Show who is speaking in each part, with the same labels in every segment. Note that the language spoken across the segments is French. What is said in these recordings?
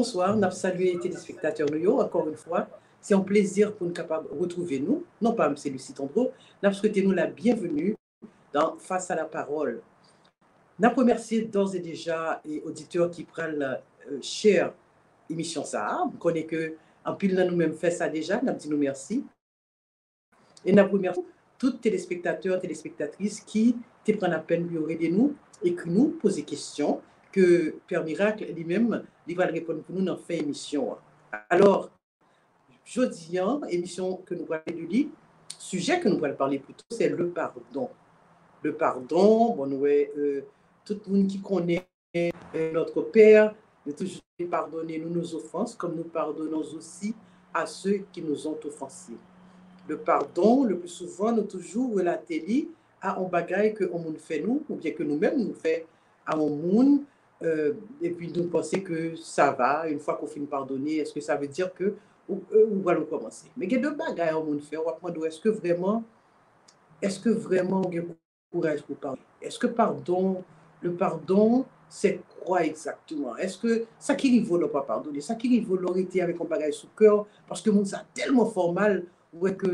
Speaker 1: Bonsoir, nous saluons les téléspectateurs nous encore une fois. C'est un plaisir pour nous capables de retrouver nous, non pas M. Lucie Tondreau, nous souhaitons nous la bienvenue dans Face à la parole. Nous remercions d'ores et déjà les auditeurs qui prennent la chère émission ça. Vous connaissez que en pile nous-mêmes fait ça déjà, nous disons merci. Et nous remercions tous les téléspectateurs, téléspectatrices qui te prennent la peine de aider nous et qui nous posent des questions que Père Miracle lui-même il va répondre pour nous dans fin émission. Alors, jeudi, émission que nous allons parler du sujet que nous allons parler plutôt, c'est le pardon. Le pardon, bon, nous, tout le monde qui connaît notre Père, de toujours pardonner nous nos offenses, comme nous pardonnons aussi à ceux qui nous ont offensés. Le pardon, le plus souvent, nous toujours relaté à un bagage que on fait nous, ou bien que nous-mêmes nous fait à un monde. Et puis nous pensons que ça va, une fois qu'on finit pardonner, est-ce que ça veut dire que ou allons commencer. Mais il y a deux bagages au monde fait, on va prendre est-ce que vraiment on a courage pour pardonner? Est-ce que le pardon, c'est quoi exactement? Est-ce que ça qui rive ne pas pardonner? Ça qui rive l'autorité avec un bagage sous cœur, parce que le monde ça tellement formal, ouais que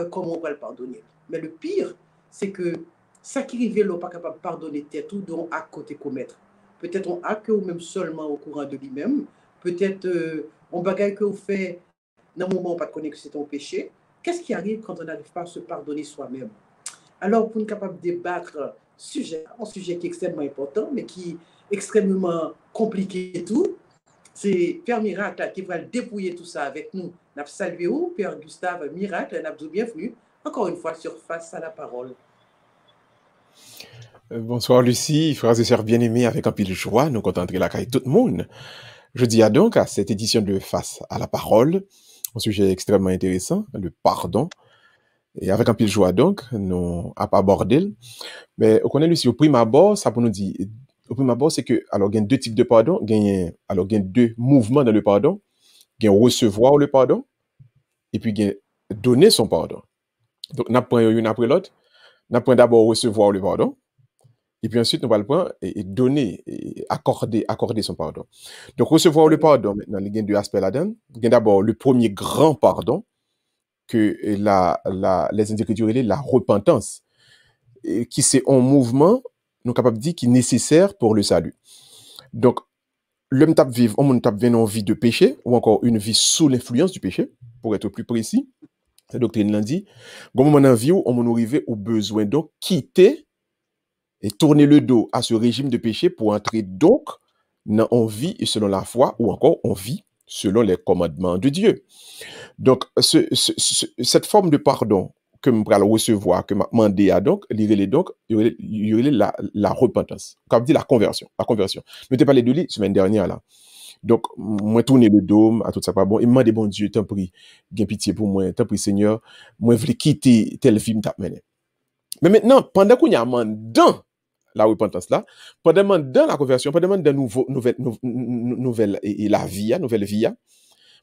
Speaker 1: comment on va le pardonner. Mais le pire, c'est que ça qui rive n'est pas capable de pardonner tout dont à côté commettre. Peut-être on a que ou même seulement au courant de lui-même. Peut-être on bagaille que vous fait dans le moment où on pas connaître que c'est un péché. Qu'est-ce qui arrive quand on n'arrive pas à se pardonner soi-même? Alors, pour nous capable de débattre un sujet qui est extrêmement important, mais qui est extrêmement compliqué et tout, c'est Père Miracle qui va dépouiller tout ça avec nous. Nous saluons Père Gustave Miracle, nous avons bienvenue encore une fois sur Face à la parole.
Speaker 2: Bonsoir Lucie, frères et sœurs bien-aimés, avec un pile de joie, nous contentons la caille tout le monde. Je dis donc à cette édition de Face à la parole, un sujet extrêmement intéressant, le pardon. Et avec un pile de joie donc, nous à pas aborder. Mais on connaît Lucie, au prime abord, ça pour nous dire, au prime abord, c'est que, alors, il y a deux types de pardon, il y a deux mouvements dans le pardon. Il y a recevoir le pardon, et puis il y a donner son pardon. Donc, nous prenons une après l'autre. Nous prenons d'abord recevoir le pardon. Et puis ensuite, nous allons le prendre et donner, et accorder son pardon. Donc, recevoir le pardon, maintenant, il y a deux aspects là-dedans. Il y a d'abord le premier grand pardon, que les Écritures, la repentance, qui c'est un mouvement, nous sommes capables de dire, qui est nécessaire pour le salut. Donc, l'homme tape vivre, on tape vivre une vie de péché, ou encore une vie sous l'influence du péché, pour être plus précis. La doctrine l'a dit. Au moment dans la vie où on nous arrive au besoin donc quitter et tourner le dos à ce régime de péché pour entrer donc en vie selon la foi ou encore en vie selon les commandements de Dieu. Donc, cette forme de pardon que je vais recevoir, que je vais demander à donc, il y aurait la repentance, comme dit la conversion. Je t'ai parlé de lui la semaine dernière là. Donc, moi tourner le dos à tout ça pas bon, et me demander bon Dieu, t'en prie, gain pitié pour moi, t'en prie Seigneur, moi je veux quitter telle vie m't'a mené. Mais maintenant, pendant qu'on y a dans la repentance là, pendant dans la conversion, pendant dans nouvelle et la vie, nouvelle vie,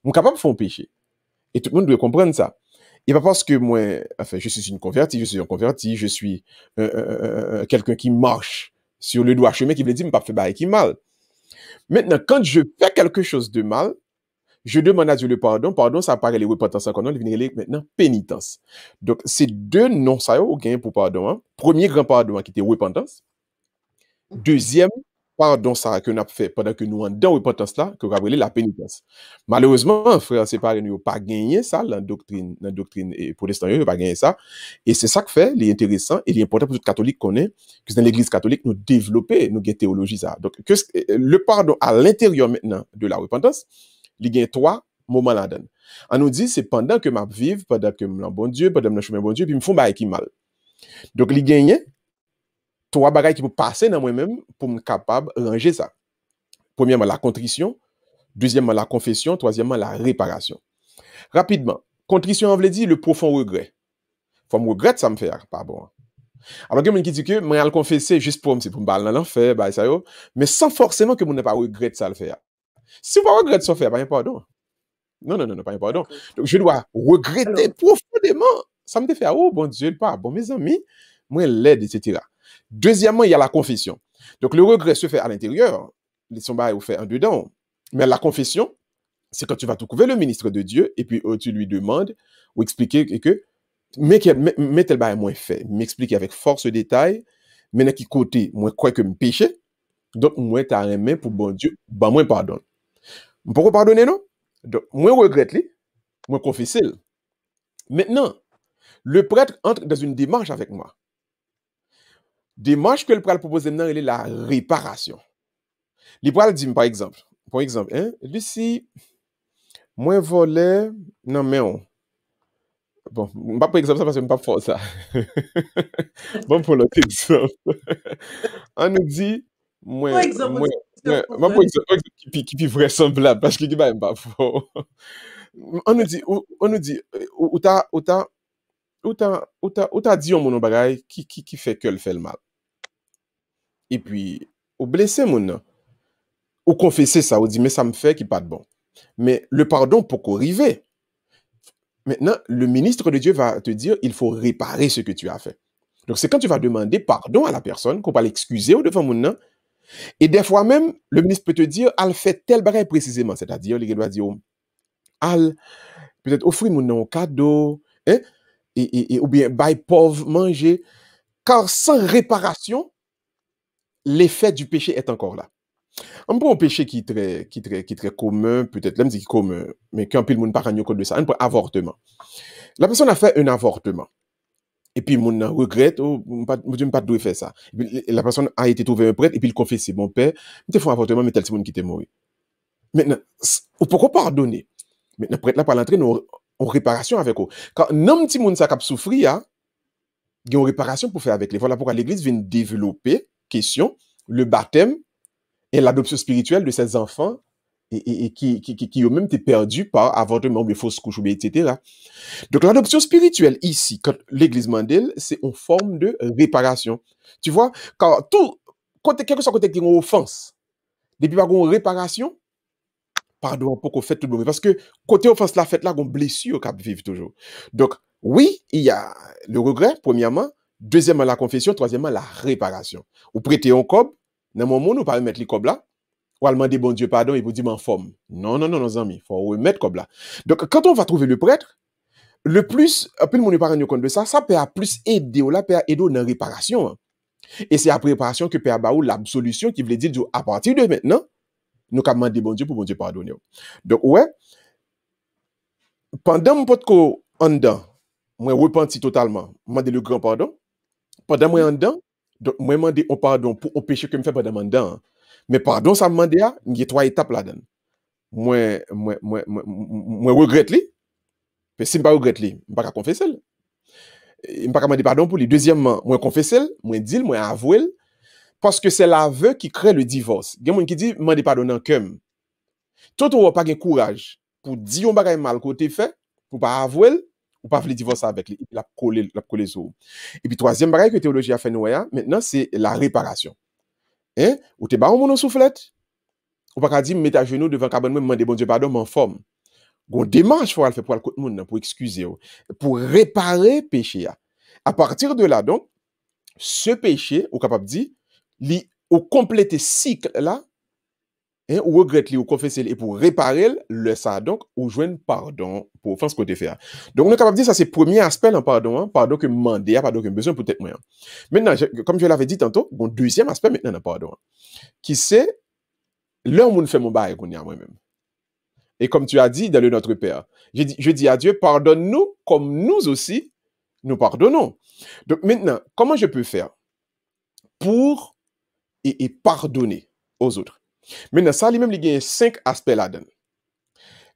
Speaker 2: on est capable de faire un péché. Et tout le monde doit comprendre ça. Et pas parce que moi, enfin, je suis un converti, je suis quelqu'un qui marche sur le droit chemin, qui veut dire, me pas fait bail qui mal. Maintenant, quand je fais quelque chose de mal, je demande à Dieu le pardon. Pardon, ça paraît les repentances encore non, il vient maintenant pénitence. Donc, c'est deux noms ça au gain pour pardon. Hein. Premier grand pardon qui était repentance. Deuxième pardon ça que nous avons fait pendant que nous sommes dans repentance là, que nous avons la pénitence. Malheureusement, frère, c'est pas nous pas gagné ça dans la doctrine protestante, nous pas gagné ça. Et c'est ça que fait, les intéressant et l'important pour tout catholique connaît que dans l'église catholique nous développer nous gain théologie ça. Donc le pardon à l'intérieur maintenant de la repentance, il y a trois moments là-dedans. On nous dit c'est pendant que m'a vivre, pendant que me bon Dieu, pendant que me chemin bon Dieu, puis me font bail qui mal. Donc il gagne trois bagages qui peuvent passer dans moi-même pour me capable de ranger ça. Premièrement, la contrition. Deuxièmement, la confession. Troisièmement, la réparation. Rapidement, contrition, on veut dire le profond regret. Faut me regretter ça me faire, pas bon. Alors, il y a quelqu'un qui dit que moi, je vais le confesser juste pour me baller dans l'enfer, bah, ça, mais sans forcément que je n'ai pas regretté ça le faire. Si vous ne regrettez ça faire, pas un pardon. Non, pas un pardon. Donc, je dois regretter profondément. Ça me fait, oh, bon Dieu, pas bon, mes amis, moi, l'aide, etc. Deuxièmement, il y a la confession. Donc, le regret se fait à l'intérieur. Les sombats, vous fait en dedans. Mais la confession, c'est quand tu vas trouver le ministre de Dieu et puis tu lui demandes ou expliquer que mais tel bail moins fait, m'expliquer avec force détail, mais qui côté moi quoi que me péché, donc moi t'as un main pour bon Dieu, bah moi pardonne. Pourquoi pardonner non? Donc moi regrette li, moi confesser. Maintenant, le prêtre entre dans une démarche avec moi. Démarche que le prêtre propose maintenant, elle est la réparation. Le prêtre dit par exemple, hein, Lucie, moi volé, non mais on. Bon, pas par exemple ça parce que je pas fort ça. Bon pour l'autre exemple. On nous dit,
Speaker 1: Par
Speaker 2: moi,
Speaker 1: exemple,
Speaker 2: moi, moi pour exemple, qui est vraisemblable parce que qui va pas fort. On nous dit, ou t'as dit mon bagay qui fait que le fait le mal. Et puis, ou blessé mon nan. Ou confesser ça, ou dit, mais ça me fait qui pas de bon. Mais le pardon pour qu'arriver. Maintenant, le ministre de Dieu va te dire, il faut réparer ce que tu as fait. Donc, c'est quand tu vas demander pardon à la personne, qu'on va l'excuser au devant mon nan. Et des fois même, le ministre peut te dire, elle fait tel bagay précisément. C'est-à-dire, il doit dire, al, peut-être offrir mon nan un cadeau, hein, ou bien, bail pauvre, manger. Car sans réparation, l'effet du péché est encore là. Un bon péché qui est très commun, peut-être, là, me dit commun, mais qu'un peu le monde pas compte de ça, un avortement. La personne a fait un avortement. Et puis, mon regrette, oh, Dieu, pas de faire ça. Et puis, la personne a été trouvée un prêtre, et puis il confesse, mon père, tu fait un avortement, mais tel monde qui t'est mort. Maintenant, pourquoi pardonner? Maintenant, prêtre là, par l'entrée, en réparation avec eux. Quand un petit monde ça a souffri, il y a une réparation pour faire avec les. Voilà pourquoi l'église vient développer, question, le baptême, et l'adoption spirituelle de ces enfants et qui ont même été perdus par avortement ou fausse couche, etc. Donc l'adoption spirituelle ici, quand l'église Mandel, c'est en forme de réparation. Tu vois, quand tout, quel que soit côté qui est une offense, depuis qu'il y a une réparation, pardon, pour qu'on fait tout le monde. Parce que côté offense, la fête là, on blessure qu'on vivre toujours. Donc, oui, il y a le regret, premièrement. Deuxièmement, la confession. Troisièmement, la réparation. Ou prêter un cob. Dans mon monde, on pas mettre les cobs là. Ou demander bon Dieu pardon, il vous dit en forme. Non, non, non, nos amis. Il faut remettre cob là. Donc, quand on va trouver le prêtre, le plus, un peu le monde n'est pas rendu compte de ça, ça peut plus aider, ou là, peut aider dans la réparation. Hein. Et c'est après réparation que peut avoir l'absolution qui veut dire à partir de maintenant, nous avons demandé bon Dieu pour bon Dieu pardonner. Donc, ouais, pendant mon pote en dedans, moi repenti totalement, demandé le grand pardon. Pendant moi en dedans, donc moi demandé un pardon pour un péché que me fait pendant mon dedans. Mais pardon, ça me demandé, il y a 3 étapes là-dedans. Moi regrette li. Mais si je ne regrette li, je ne peux pas confesser. Je ne peux pas demander pardon pour lui. Deuxièmement, moi confesser, moi dire, moi avouer. Parce que c'est l'aveu qui crée le divorce. Il y a des gens qui disent, je pardon en cœur. Tout le monde n'a pas de courage pour dire un bagage mal côté fait, pour pas avouer, ou pas vouloir divorcer avec lui, il a collé sur. Et puis troisième bagage que théologie a fait nous maintenant c'est la réparation. Hein? Ou t'es pas en mon soufflette, ou pas dire mettre à genoux devant cabane même demander bon Dieu pardon en forme. Gon démarche faut le faire pour le côté monde pour excuser pour réparer péché. À partir de là donc ce péché ou capable dire li au compléter cycle là hein, ou regretter ou confesser et pour réparer le ça donc ou joindre pardon pour offense côté faire. Donc on est capable de dire ça c'est premier aspect dans pardon hein, pardon que demander pardon que besoin peut-être moins. Maintenant comme je l'avais dit tantôt, bon deuxième aspect maintenant dans pardon hein, qui c'est là où on fait mon bail qu'on y a moi-même. Et comme tu as dit dans le Notre Père, je dis à Dieu pardonne-nous comme nous aussi nous pardonnons. Donc maintenant, comment je peux faire pour et pardonner aux autres? Maintenant, ça, lui-même, il y a 5 aspects là-dedans.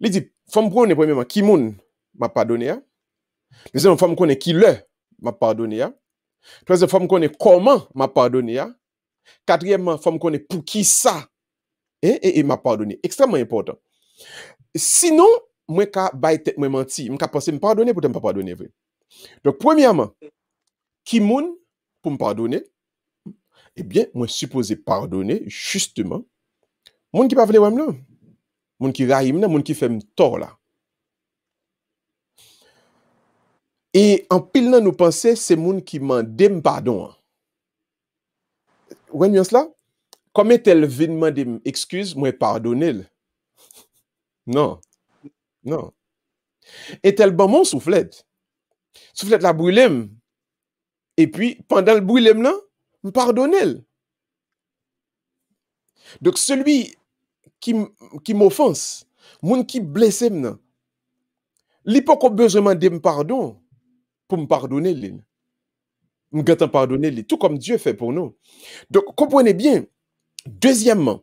Speaker 2: Il dit, femme prendre premièrement, qui moun m'a pardonné. Deuxième, femme connaît qui le m'a pardonné. Troisième, femme connaît comment m'a pardonné. Quatrièmement, femme connaît pour qui ça et m'a pardonné. Extrêmement important. Sinon, moi, ka bay tête moi menti, moi penser me pardonner pour ne pas pardonner vrai. Donc premièrement, qui moun pour me pardonner? Eh bien, moi supposé pardonner justement moun qui pas vle wèm là. Moun qui raïm là, moun qui fait tort là. Et en pile nan nous penser c'est moun qui mande pardon. Ouè nuance là? Comme tel vin mande excuse, moi pardonner. Non, non. Et tel bon mon soufflette. Soufflette la brûlem. Et puis, pendant le brûlem là, me pardonne. Donc, celui qui m'offense, moun qui blesse m'nan, li pas qu'on besoin de me pardon pour me pardonner. Me gâte pardonner, tout comme Dieu fait pour nous. Donc, comprenez bien. Deuxièmement,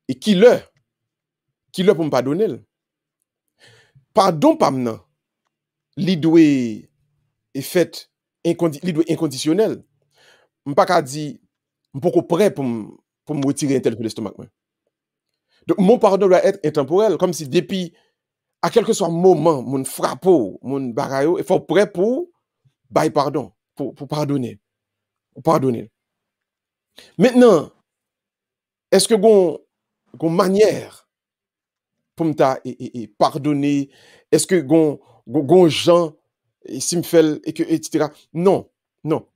Speaker 2: et qui le pour me pardonner. Pardon pas m'nan, li doit est fait li doit inconditionnel. M'pas ka di m'poko prêt pour me retirer un tel de l'estomac. Donc, mon pardon doit être intemporel, comme si depuis, à quel que soit moment, mon frappo, mon bagayo, il faut prêt pour bailler pardon, pour pardonner. Pour pardonner. Maintenant, est-ce que gon manière pour me pardonner? Est-ce que gon gens, si me fait, et que, etc. Non, non.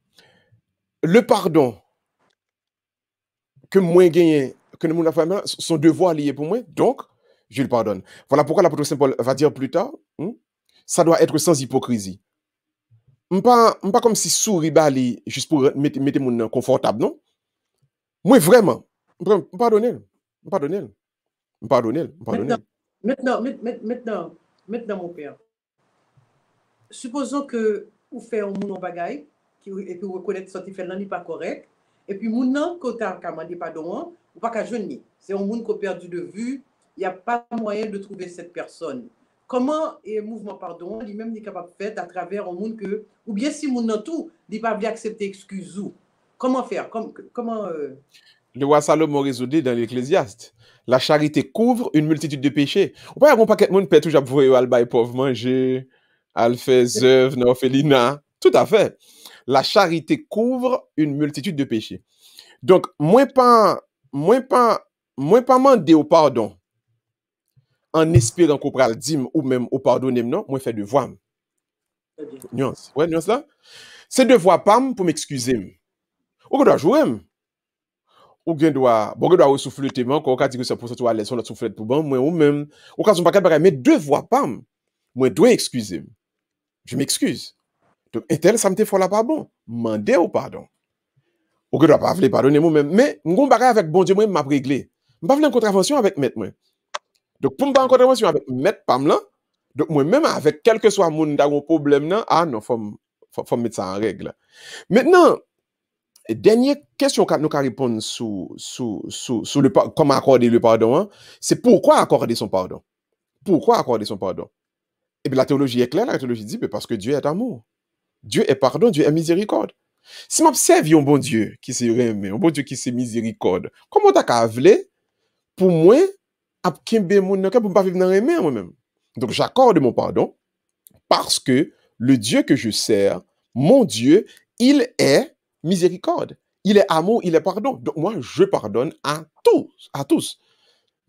Speaker 2: Le pardon que moi gagne, que nous avons fait, son devoir lié pour moi, donc, je le pardonne. Voilà pourquoi l'apôtre Saint Paul va dire plus tard, ça doit être sans hypocrisie. Pas comme si souris bali juste pour mettre mon confortable, non? Moi, vraiment, pardonner, pardonner, pardonner, pardonner.
Speaker 1: Maintenant, mon père, supposons que vous faites un moun bagay, et puis vous reconnaissez que ce fait n'est pas correct, et puis moun nan, quand vous avez demandé pardon, ou pas qu'à jeune. C'est un moun qui a perdu de vue, il n'y a pas moyen de trouver cette personne. Comment est mouvement pardon, lui-même est capable de faire à travers un moun que, ou bien si moun nan tout, il pas bien accepter excuse ou. Comment faire? Comment
Speaker 2: Le roi Salomon résoudait dans l'Ecclésiaste. La charité couvre une multitude de péchés. Ou pas un paquet de monde peut toujours pour al bay pauvre manger, al faire œuvre, non orphelinat. Tout à fait. La charité couvre une multitude de péchés. Donc, moins pas mandé au pardon en espérant qu'on pral dim ou même au pardonner, non, moi fait devoir. Nuance. Ouais, nuance là. C'est devoir pam pour m'excuser. Ou doit jouer. Ou bien doit souffler tellement qu'on ka dire ça pour ça à l'aise sur la soufflette pour bon moi ou même ou quand on pas capable mais devoir pam. Moi dois excuser. Je m'excuse. Donc et tel ça me te faut là pas bon. Mandez au pardon. Ou que doit pas vle pardonner moi même mais m'gon bagay avec bon Dieu moi m'a réglé. M'pas vle en contravention avec maître moi. Donc pour m'pas en contravention avec maître pam là, donc moi même avec quel que soit moun da un problème là, ah non faut mettre ça en règle. Maintenant, dernière question que nous allons répondre sur comment accorder le pardon, hein, c'est pourquoi accorder son pardon. Pourquoi accorder son pardon? Et bien la théologie est claire, la théologie dit parce que Dieu est amour. Dieu est pardon, Dieu est miséricorde. Si m'observe un bon Dieu qui se remet, un bon Dieu qui se miséricorde, comment t'as qu'à vle pour moi à kimbe moun pour me pas vivre dans remet moi-même. Donc j'accorde mon pardon parce que le Dieu que je sers, mon Dieu, il est miséricorde. Il est amour, il est pardon. Donc moi, je pardonne à tous, à tous.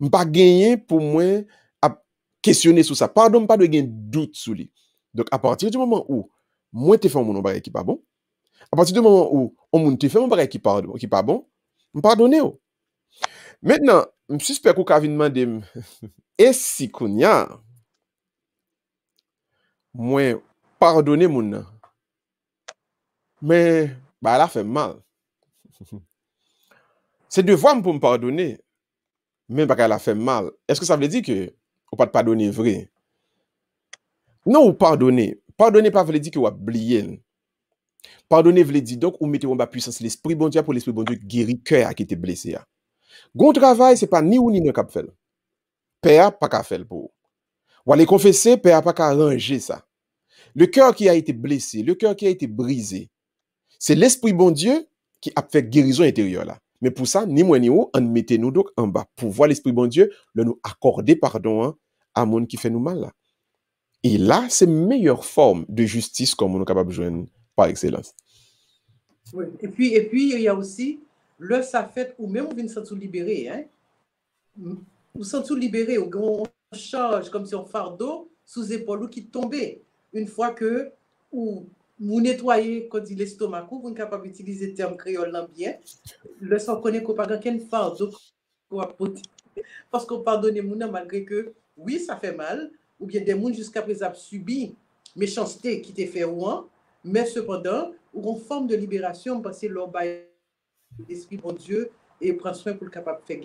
Speaker 2: Je ne pas gagner pour moi à questionner sur ça. Pardon, pas de gagner doute sur lui. Donc à partir du moment où moi te fais mon bagage qui pas bon, à partir du moment où on te fait mon bagage qui pas bon, me pardonner. Maintenant, je suspect qu'on va demander et si kounya moi pardonner mon mais bah elle a fait mal. C'est devoir pour me pardonner, mais parce qu'elle a fait mal. Est-ce que ça veut dire que ou pas de pardonner vrai? Non, ou pardonner. Pardonner pas veut dire que ou oublier. Pardonner veut dire donc ou mettez en bas puissance l'esprit bon Dieu pour l'esprit bon Dieu guérir cœur qui était blessé. Gon travail c'est pas ni ou ni non cap faire. Père pas qu'à faire pour. Ou aller confesser, père pas qu'à ranger ça. Le cœur qui a été blessé, le cœur qui a été brisé, c'est l'esprit bon Dieu qui a fait guérison intérieure là. Mais pour ça, ni moi ni vous, on mettez nous donc en bas pour voir l'esprit bon Dieu, le nous accorder pardon hein, à monde qui fait nous mal là. Et là, c'est meilleure forme de justice comme on est capable de joindre par excellence.
Speaker 1: Oui. Et puis il y a aussi le ça fait ou même on vient de se libérer hein. Ou se libérer ou on charge comme si on fardeau sous épaule qui tombait une fois que ou vous nettoyez quand il l'estomac ou vous êtes capable d'utiliser le terme créole là bien le sang connaît qu'on pas qu'un fardeau parce qu'on pardonne moun malgré que oui, ça fait mal, ou bien des gens jusqu'à présent subi méchanceté qui t'est fait ouan, mais cependant, ou en forme de libération, parce que l'on l'esprit bon Dieu et prend soin pour le capable de faire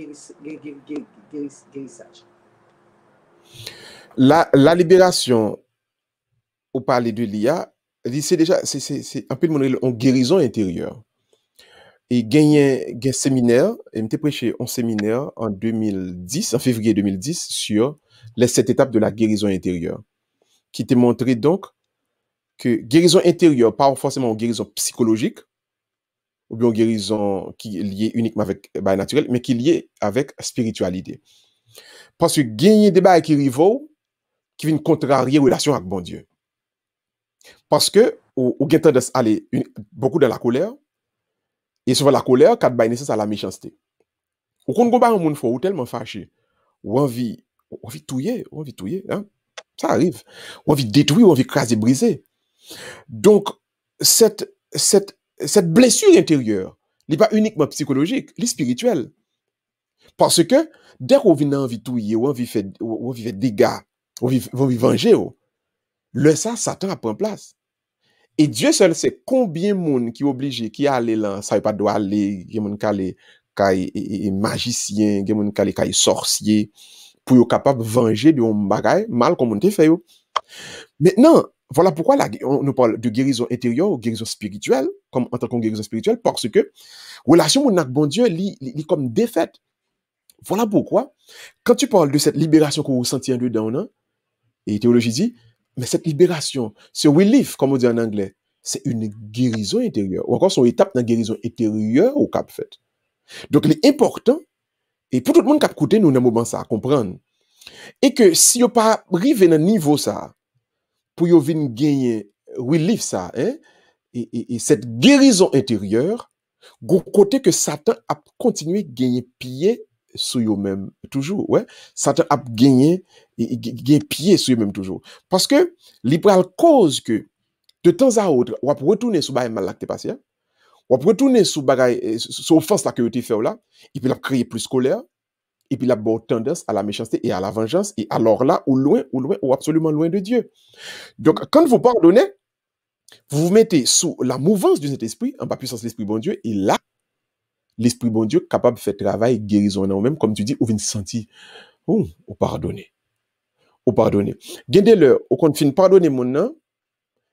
Speaker 1: guérissage.
Speaker 2: La libération, au parler de l'IA, c'est déjà, c'est un peu de guérison intérieure. Et gagné un séminaire, et m'était prêché un séminaire en 2010, en février 2010, sur les 7 étapes de la guérison intérieure, qui te montré donc que guérison intérieure, pas forcément une guérison psychologique, ou bien une guérison qui est liée uniquement avec bah, naturel, mais qui est liée avec spiritualité. Parce que gagner des bails qui rivaux, qui viennent contrarier la relation avec bon Dieu. Parce que, ou gagne tendance à aller beaucoup dans la colère, et souvent la colère, quand bail nécessaire à la méchanceté. Ou quand on un monde fort, ou tellement fâché, ou envie touiller, hein? Ça arrive. Ou envie détruire, ou envie craser, briser. Donc, cette blessure intérieure, n'est pas uniquement psychologique, elle est spirituelle. Parce que, dès qu'on vient envie touiller, ou envie faire dégâts, ou envie venger, le ça, Satan a pris place. Et Dieu seul sait combien de monde qui est obligé, qui allait là, ça ne pas doit aller, il y a des gens qui sont magiciens, il y a des gens qui sont sorciers, pour être capable de venger de un bagage mal comme on te fait. Maintenant, voilà pourquoi on nous parle de guérison intérieure ou guérison spirituelle, comme en tant que guérison spirituelle, parce que relation avec bon Dieu, est comme défaite. Voilà pourquoi, quand tu parles de cette libération qu'on ressentit en dedans, hein, et théologie dit, mais cette libération, ce relief, comme on dit en anglais, c'est une guérison intérieure, ou encore son étape dans la guérison intérieure au cap fait. Donc, il est important, et pour tout le monde qui a écouté, nous, dans moment ça, à comprendre, et que si on pas arrivé dans niveau ça, pour yo venir gagner relief ça, hein, et cette guérison intérieure, go côté que Satan a continué de gagner pied sur eux-mêmes toujours, ouais. Satan a gagné pied sur eux-mêmes toujours. Parce que libéral cause que de temps à autre, on va retourner sur bail mal là que t'es passé, on va retourner sur bagay sur offense là que tu fait là, et puis il a créé plus colère, et puis il a bonne tendance à la méchanceté et à la vengeance, et alors là, ou loin, ou absolument loin de Dieu. Donc, quand vous pardonnez, vous vous mettez sous la mouvance de cet esprit, en bas puissance de l'esprit bon Dieu, et là, l'esprit bon Dieu capable de faire travail, guérison en nous-mêmes, comme tu dis, ou vient sentir, ou pardonner. Ou pardonner. Gardez-le, au compte fin pardonner mon nom,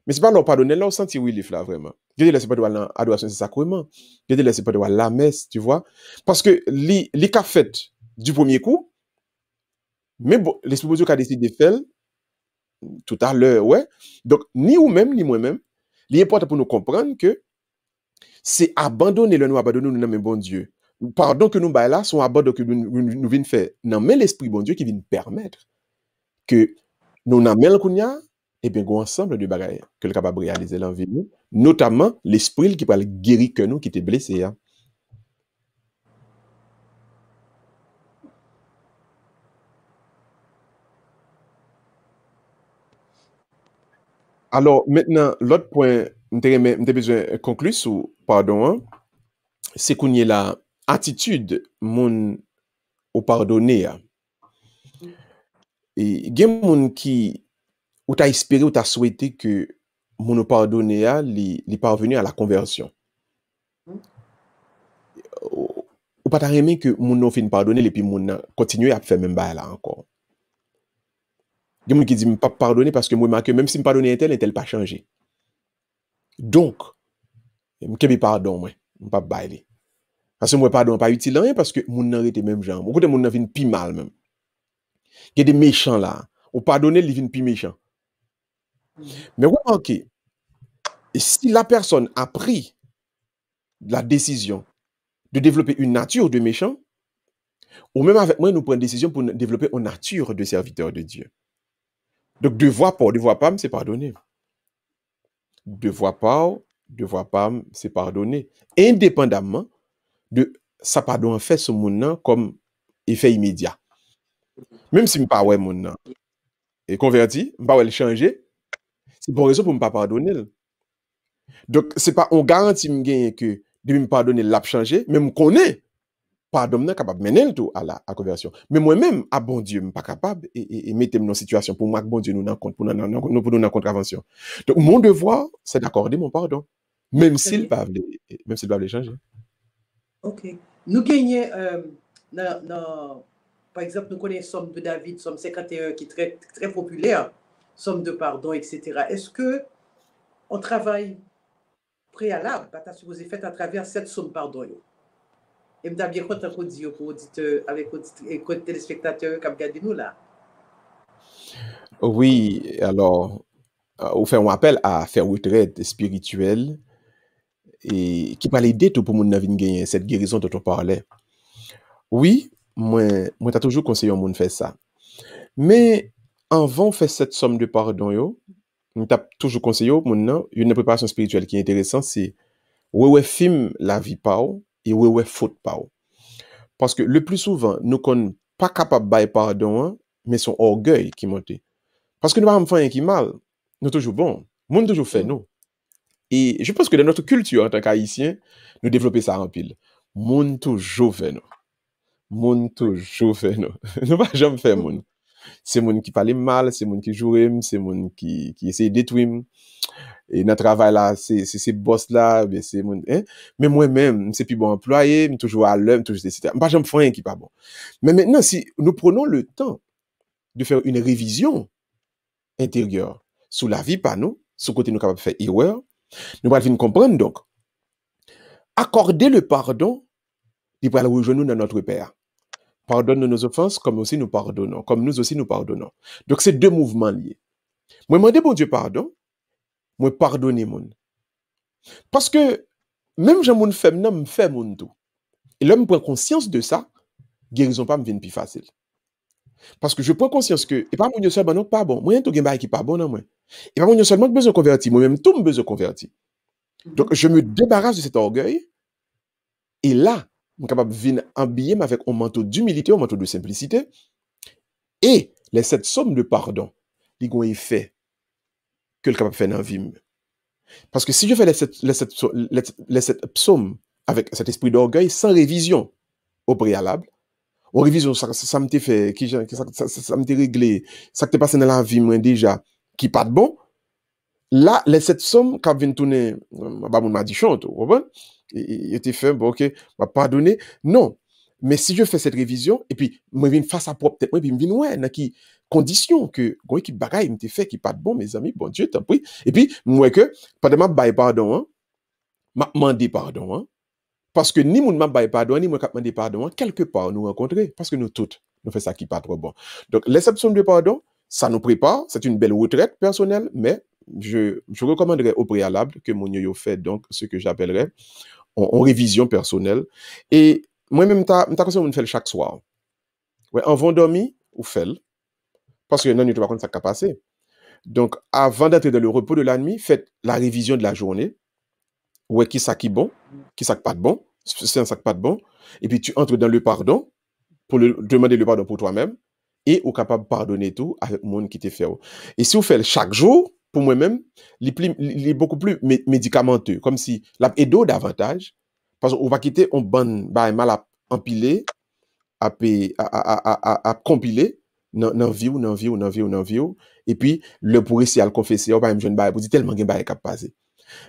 Speaker 2: mais c'est pas leur pardonner, là, on sentit relief là, vraiment. Gardez-le, c'est pas de l'adoration, c'est sacrement. Gardez-le, c'est pas de la messe, tu vois. Parce que les cas fait du premier coup, mais bon, l'esprit bon Dieu qui a décidé de faire, tout à l'heure, ouais. Donc, ni ou-même, ni moi-même, il est important pour nous comprendre que c'est abandonner le nous abandonner nous dans bon Dieu. Pardon que nous bah là, sont abandon que nous venons faire. Non, mais l'esprit bon Dieu qui vient permettre que nous n'amène kounya et bien go ensemble de bagaille que le capable de réaliser l'envie nous, notamment l'esprit qui va guérir que nous qui était blessé. Hein. Alors, maintenant, l'autre point, m'te besoin de conclure sur pardon, hein, c'est qu'on y a la attitude mon au pardonner. Hein. Et il y a des gens qui ou t'as espéré ou t'as souhaité que mon pardonner a li parvenu à la conversion. Ou pas t'as aimé que mon non fin pardonner et puis mon continuer à faire même bail là encore. Il y a des gens qui disent me pas pardonner parce que moi marque même si me pardonner un tel pas changé. Donc, me pardon moi, pas bail. Parce que moi pardon pas utile rien parce que mon nan était même genre. Mon côté mon nan vinn pi mal même. Il y a des méchants là. Ou pardonner li vinn pi méchant. Mais remarquez, si la personne a pris la décision de développer une nature de méchant, ou même avec moi, nous prenons une décision pour développer une nature de serviteur de Dieu. Donc, devoir pas, c'est pardonner. Devoir pas, c'est pardonner. Indépendamment de ça pardon en fait ce monde comme effet immédiat. Même si je ne pas ouais mon et converti, je ne pas le changer, c'est pour raison pour ne pas pardonner. Donc, c'est pas on garantit que de me pardonner l'a changer, même qu'on est pardon n'est capable de mener tout à la conversion. Mais moi-même, à bon Dieu, je ne suis pas capable et mettre dans une situation pour moi que bon Dieu nous en compte, pour nous en contravention. Donc, mon devoir, c'est d'accorder mon pardon, même
Speaker 1: Très
Speaker 2: s'il
Speaker 1: bien.
Speaker 2: va les changer.
Speaker 1: OK. Nous gagnons, par exemple, nous connaissons Somme de David, Somme 51, qui est très, très populaire, Somme de pardon, etc. Est-ce que on travaille préalable, tu as supposé faire à travers cette somme pardon? Et je suis bien content qu'on dise pour auditeur, avec les téléspectateurs qui regardent nous là.
Speaker 2: Oui, alors, on fait un appel à faire retraite spirituelle et qui va l'aider tout pour mon avis gagner cette guérison dont on parlait. Oui, moi t'as toujours conseillé au monde faire ça. Mais avant faire cette somme de pardon yo, on t'a toujours conseillé au monde non, une préparation spirituelle qui est intéressante, c'est ouais film la vie pa ou et ouais faute pa ou. Parce que le plus souvent, nous qu'on pas capable de pardon, hein, mais son orgueil qui monte. Parce que nous pas faire rien qui mal, nous toujours bon, monde toujours fait nous. Et je pense que dans notre culture en tant qu'haïtien, nous développer ça en pile. Monde toujours fait nous. Monde toujours fait nous. Nous pas jamais fait monde. C'est monde qui parle mal, c'est monde qui joue, c'est monde qui essaie de détruire. Et notre travail là, c'est boss là, bien c'est mon, hein? Mais moi-même, c'est plus bon employé, je toujours à l'heure, toujours etc. Pas jamais faire rien qui pas bon. Mais maintenant, si nous prenons le temps de faire une révision intérieure sur la vie par nous, sur côté nous capable de faire erreur, nous allons comprendre donc. Accorder le pardon, il va rejoindre nous dans notre Père. Pardonne nos offenses comme aussi nous pardonnons, comme nous aussi nous pardonnons. Donc c'est deux mouvements liés. Moi, demander bon Dieu pardon, moi pardonner mon. Parce que même j'ai mon fait, me fait mon tout. Et l'homme prend conscience de ça, guérison pas me vient plus facile. Parce que je prends conscience que, et pas mon seul, non, pas bon. Moi, tout gain qui pas bon, non, moi. Et pas mon seulement besoin de convertir, moi-même, tout me besoin de convertir. Donc, je me débarrasse de cet orgueil, et là, je suis capable de venir habiller avec un manteau d'humilité, un manteau de simplicité, et les cette somme de pardon, ils ont un effet que le capable de faire dans la vie. Parce que si je fais les sept psaumes avec cet esprit d'orgueil, sans révision au préalable, en révision, ça me fait, ça me réglé, ça te passé dans la vie, moi, déjà, qui pas de bon. Là, les sept sommes, quand viennent tourner, bah, mon m'a dit chante, vous comprenez? Il était fait, bon, ok, va pardonner. Non. Mais si je fais cette révision, et puis, moi, je viens face à propre tête, moi, puis, je viens, ouais, dans qui condition que, quoi, qui bagaille, me fait, qui pas de bon, mes amis, bon Dieu, t'en prie. Et puis, moi, que, pendant ma bail pardon, hein, m'a demandé pardon, hein. Parce que ni moun m'a bail pardon, ni moi cap demandé pardon, quelque part nous rencontrer, parce que nous toutes, nous faisons ça qui pas trop bon. Donc, l'exception de pardon, ça nous prépare, c'est une belle retraite personnelle, mais je recommanderais au préalable que mon yo fait donc ce que j'appellerais en révision personnelle. Et moi-même, t'as conseillé de faire chaque soir. Ouais, en vont dormir, ou fait, parce que non, tu pas contre ça qui a passé. Donc, avant d'entrer dans le repos de la nuit, faites la révision de la journée. Ouais, qui ça qui bon, qui ça qui pas de bon, c'est un sac pas de bon. Et puis, tu entres dans le pardon pour demander le pardon pour toi-même et au capable de pardonner tout avec le monde qui te fait. Et si vous faites chaque jour, pour moi-même, il est beaucoup plus médicamenteux, comme si la aide davantage, parce qu'on va quitter un bon mal à empiler, à compiler dans vie ou dans vie ou dans vie ou dans vie, et puis le pour essayer à le confesser, on va même jeune bail, pour dire tellement de bail cap passer.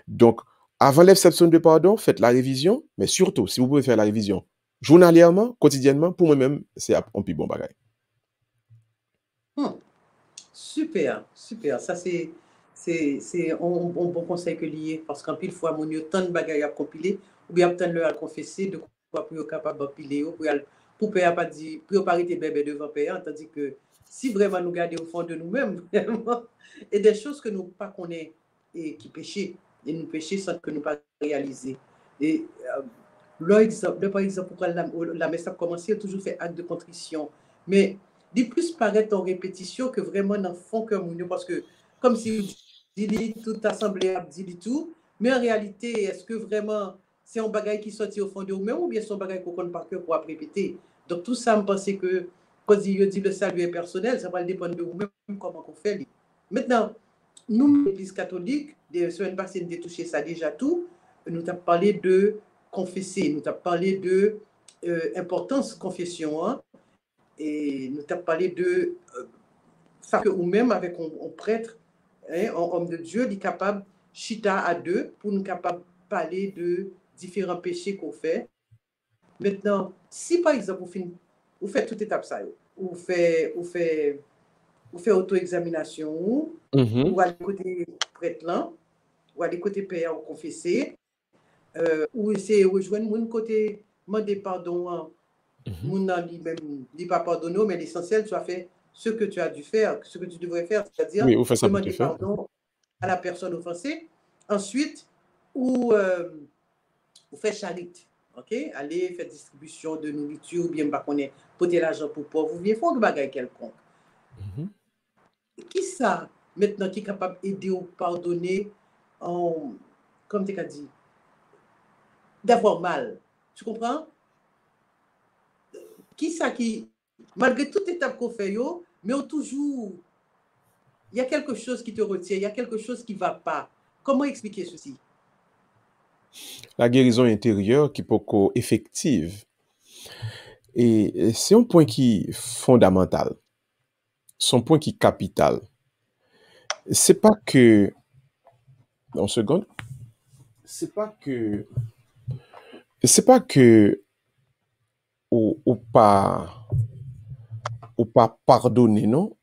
Speaker 2: Donc, avant l'exception de pardon, faites la révision, mais surtout, si vous pouvez faire la révision journalièrement, quotidiennement, pour moi-même, c'est un plus bon bagage.
Speaker 1: Super, super. Ça, c'est un bon conseil que lié. Parce qu'en pile fois, mon yo tant de bagages à compiler, ou bien tant de à confesser, de quoi pour être capable d'empiler, pour père pas dire, pour arrêter bébé devant père, tandis que si vraiment nous garder au fond de nous-mêmes, vraiment, et des choses que nous pas connaît et qui péchent, et nous pécher sans que nous pas réaliser. Et par exemple, pourquoi la messe a commencé, a toujours fait acte de contrition. Mais il plus paraît en répétition que vraiment dans le fond que mon parce que comme si dit tout assemblée a dit tout, mais en réalité, est-ce que vraiment c'est un bagage qui sortit au fond de vous-même ou bien c'est un bagage qu'on connaît par cœur pour répéter? Donc tout ça, me pensait que quand il dit le salut est personnel, ça va dépendre de vous-même comment on fait. Maintenant, nous, l'Église catholique, des semaines passées, nous avons touché ça déjà tout, nous avons parlé de confesser, nous avons parlé de importance confession, hein, et nous avons parlé de ça que ou même avec un prêtre, hein, un homme de Dieu, il est capable chita à deux pour nous capable parler de différents péchés qu'on fait. Maintenant, si par exemple vous faites toute étape ça, vous faites auto-examination, ou aller côté prêtre là, ou aller côté père ou confesser, ou essayer de rejoindre mon côté demander pardon, mon lui-même dit pas pardonner, mais l'essentiel, tu as fait ce que tu as dû faire, ce que tu devrais faire, c'est-à-dire
Speaker 2: Oui, vous faites ça pour te
Speaker 1: demander
Speaker 2: faire.
Speaker 1: pardon à la personne offensée. Ensuite, ou vous faites charité, ok? Allez faire distribution de nourriture, ou bien bah, qu'on est porter l'argent pour pauvre, ou bien faire un bagage quelconque. Qui ça, maintenant, qui est capable d'aider ou pardonner, comme tu as dit, d'avoir mal? Tu comprends? Qui ça qui, malgré toute étape qu'on fait, yo, mais toujours, il y a quelque chose qui te retient, il y a quelque chose qui ne va pas. Comment expliquer ceci?
Speaker 2: La guérison intérieure qui peut être effective. Et c'est un point qui est fondamental. C'est un point qui est capital. C'est pas que, en seconde, c'est pas que ou pas pardonner, non,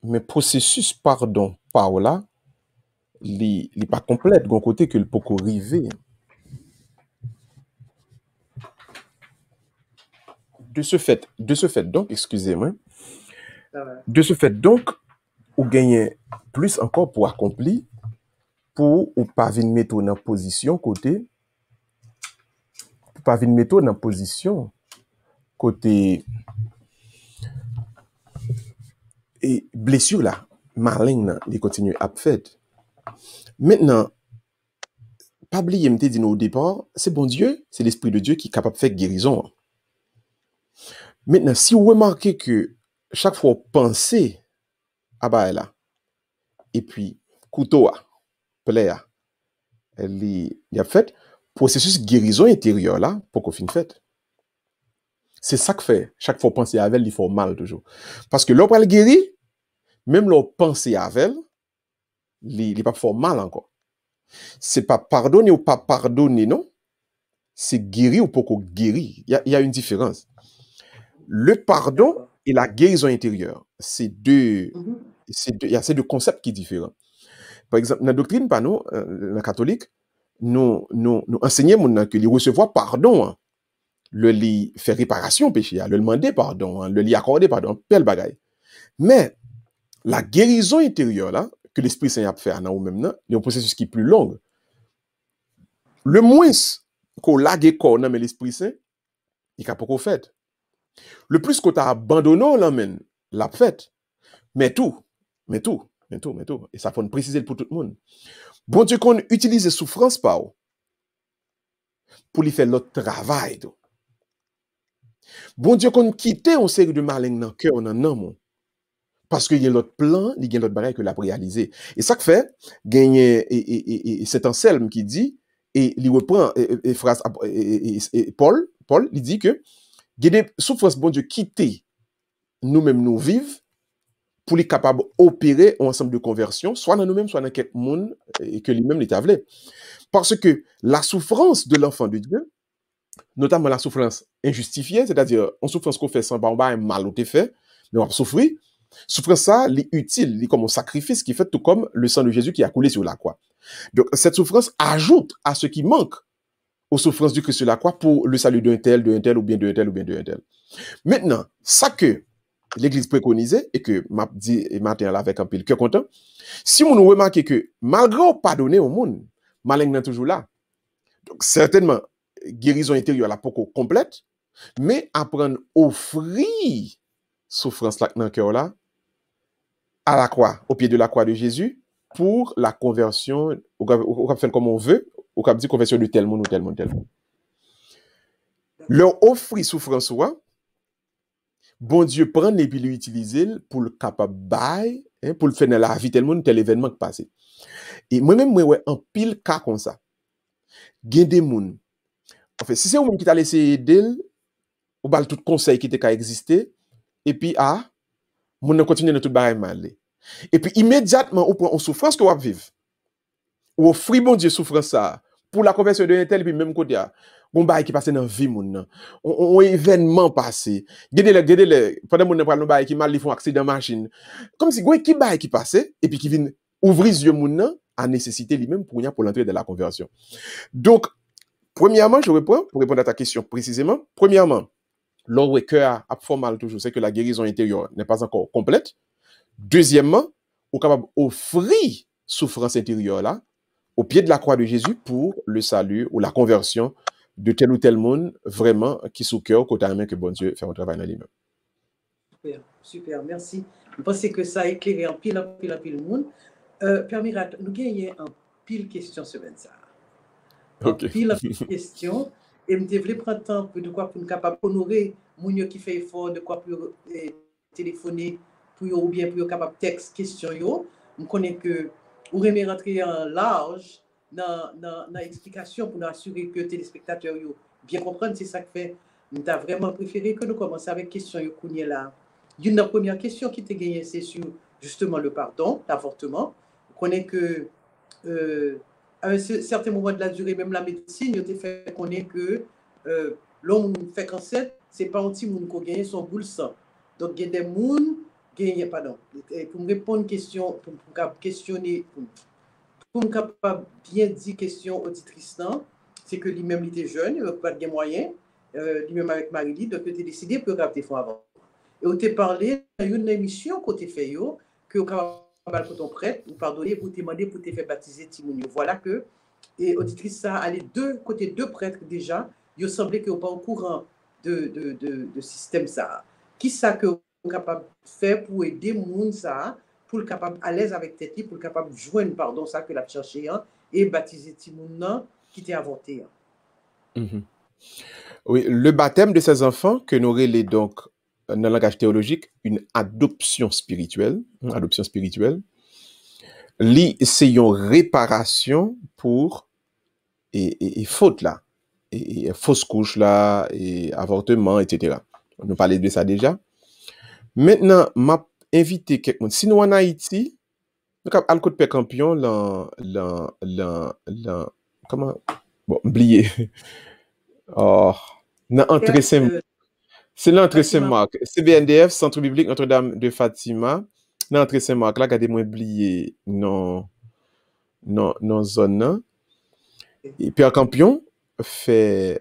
Speaker 2: mais processus pardon par là, li pas complète, gon côté que le peut arriver. De ce fait donc, excusez-moi, de ce fait donc, ou gagner plus encore pour accomplir, pour ou pas venir mettre dans position côté, pour pas venir mettre dans position côté et blessure là, maligne là, il continue à fait. Maintenant, pas oublier, me dit au départ, c'est bon Dieu, c'est l'Esprit de Dieu qui est capable de faire guérison. Maintenant, si vous remarquez que chaque fois vous pensez à bah là, et puis couteau a, plaie a, il y a fait, processus guérison intérieure là, pour qu'on finisse fait. C'est ça que fait. Chaque fois penser à elle, il faut mal toujours. Parce que l'autre elle guérit, même l'autre penser à elle, il pas fort mal encore. C'est pas pardonner ou pas pardonner, non? C'est guérir ou pas qu'on guérit. Il y a une différence. Le pardon et la guérison intérieure, c'est deux il y a ces deux concepts qui sont différents. Par exemple, dans la doctrine, pas nous, la catholique, nous enseignons que les recevoir pardon, hein, le li faire réparation péché, le demander pardon, hein, le li accorder pardon, belle bagaille. Mais la guérison intérieure là, que l'Esprit Saint a fait dans ou même là, il y a un processus qui est plus long. Le moins qu'on lague corps dans l'Esprit Saint, il a pas qu'on fait. Le plus qu'on t'a abandonné l'amène, l'a fait. Mais tout. Et ça faut préciser pour tout le monde. Bon Dieu qu'on utilise souffrance par pour lui faire notre travail. Tout. Bon Dieu qu'on quitte une série de malins dans le cœur, dans l'âme. Parce qu'il y a l'autre plan, il y a l'autre bagage que l'a réalisé. Et ça que fait, gagner, et c'est Anselme qui dit, et il reprend phrase, Paul, il dit que, il y a des souffrances, bon Dieu, quitter nous-mêmes nous vivre, pour les capables d'opérer un ensemble de conversion, soit dans nous-mêmes, soit dans quelques monde, et que lui-même les tablait. Parce que la souffrance de l'enfant de Dieu, notamment la souffrance injustifiée, c'est-à-dire une souffrance qu'on fait sans un mal ou fait, mais on va souffrir. Souffrance ça, est utile, est comme un sacrifice qui fait tout comme le sang de Jésus qui a coulé sur la croix. Donc cette souffrance ajoute à ce qui manque aux souffrances du Christ sur la croix pour le salut d'un tel, ou bien d'un tel. Maintenant, ça que l'Église préconisait et que m'a dit matin là avec un pile cœur content, si on remarque que malgré pardonner au monde, malin est toujours là. Donc certainement guérison intérieure la pour complète, mais apprendre offrir souffrance là dans cœur là à la croix, au pied de la croix de Jésus pour la conversion, on faire comme on veut, on peut dire conversion de tel monde ou tel monde. Leur offrir souffrance ouais, bon Dieu prend et puis l'utiliser pour le capable bail, hein, pour le faire dans la vie tel monde tel événement qui passé. Et moi-même moi ouais en pile cas comme ça. Gen des moun. En fait, si c'est vous qui t'a laissé aider, ou bal tout conseil qui était existé, et puis, moun continue dans tout bagay mal. Et puis, immédiatement, ou prend une souffrance que vous vivre, ou offrir bon Dieu souffrance ça, pour la conversion de tel, puis même côté, on bagay qui passe dans la vie, moun, on événement passé, gade pendant moun pral nou bagay qui mal, li font accident machine, comme si, gwe qui bagay qui passe, et puis qui vient ouvrir les yeux moun, à nécessité lui-même pour l'entrée de la conversion. Donc, premièrement, je reprends, pour répondre à ta question précisément, premièrement, l'or où cœur a fort mal toujours, c'est que la guérison intérieure n'est pas encore complète. Deuxièmement, on est capable d'offrir souffrance intérieure là, au pied de la croix de Jésus pour le salut ou la conversion de tel ou tel monde vraiment qui sous cœur, côté à main que bon Dieu fait un travail dans lui-même.
Speaker 1: Super, super, merci. Je pense que ça a éclairé en pile monde. Père Miracle, nous gagnons en pile question semaine ça.
Speaker 2: Ok.
Speaker 1: Pile question. Et je voulais prendre le temps de quoi pour nous capable honorer les qui fait effort, de quoi pour téléphoner, pour ou bien pour capable texte question yo. Je connais que vous aimez rentrer en large dans l'explication pour nous assurer que les téléspectateurs yo bien comprennent, c'est ça que fait. Nous avons vraiment préféré que nous commencions avec question yo kounye là. Une première question qui t'a gagné, c'est sur justement le pardon, l'avortement. On connaît que à un certain moment de la durée, même la médecine, il a fait connaître que l'homme fait cancer, c'est pas un petit monde qui gagne son boule sang. Donc, il y a des gens, pardon, pour me répondre à une question, pour me questionner, pour me capable bien dire question auditrice, c'est que lui-même, il était jeune, il n'a pas de moyens, lui-même avec Marie-Lie, donc il a décidé pour capter fond avant. Et on t'a parlé dans une émission qu'on t'a fait, que vous capable pour ton prêtre, vous pardonnez, vous demandez pour te faire baptiser Timounio. Voilà que, et auditrice, ça allait côté deux prêtres déjà, il semblait que vous pas au courant de système ça. Qui ça que vous capable de faire pour aider moun ça, pour le capable à l'aise avec tête, pour le capable de joindre, pardon, ça que l'a cherché, et baptiser Timounio qui était inventé.
Speaker 2: Oui, le baptême de ces enfants, que nous relais donc dans le langage théologique, une adoption spirituelle, c'est une réparation pour et faute là, et fausse couche là, et avortement, etc. On nous parlait de ça déjà. Maintenant, m'a invité quelqu'un. Si nous en Haïti, nous avons le père campion, comment, bon, oublié. Oh, dans entrée Saint-Marc. C'est l'entrée Saint-Marc. CBNDF, Centre biblique Notre-Dame de Fatima. Dans l'entrée Saint-Marc, là, regardez-moi oublié non zone là. Et Père Campion fait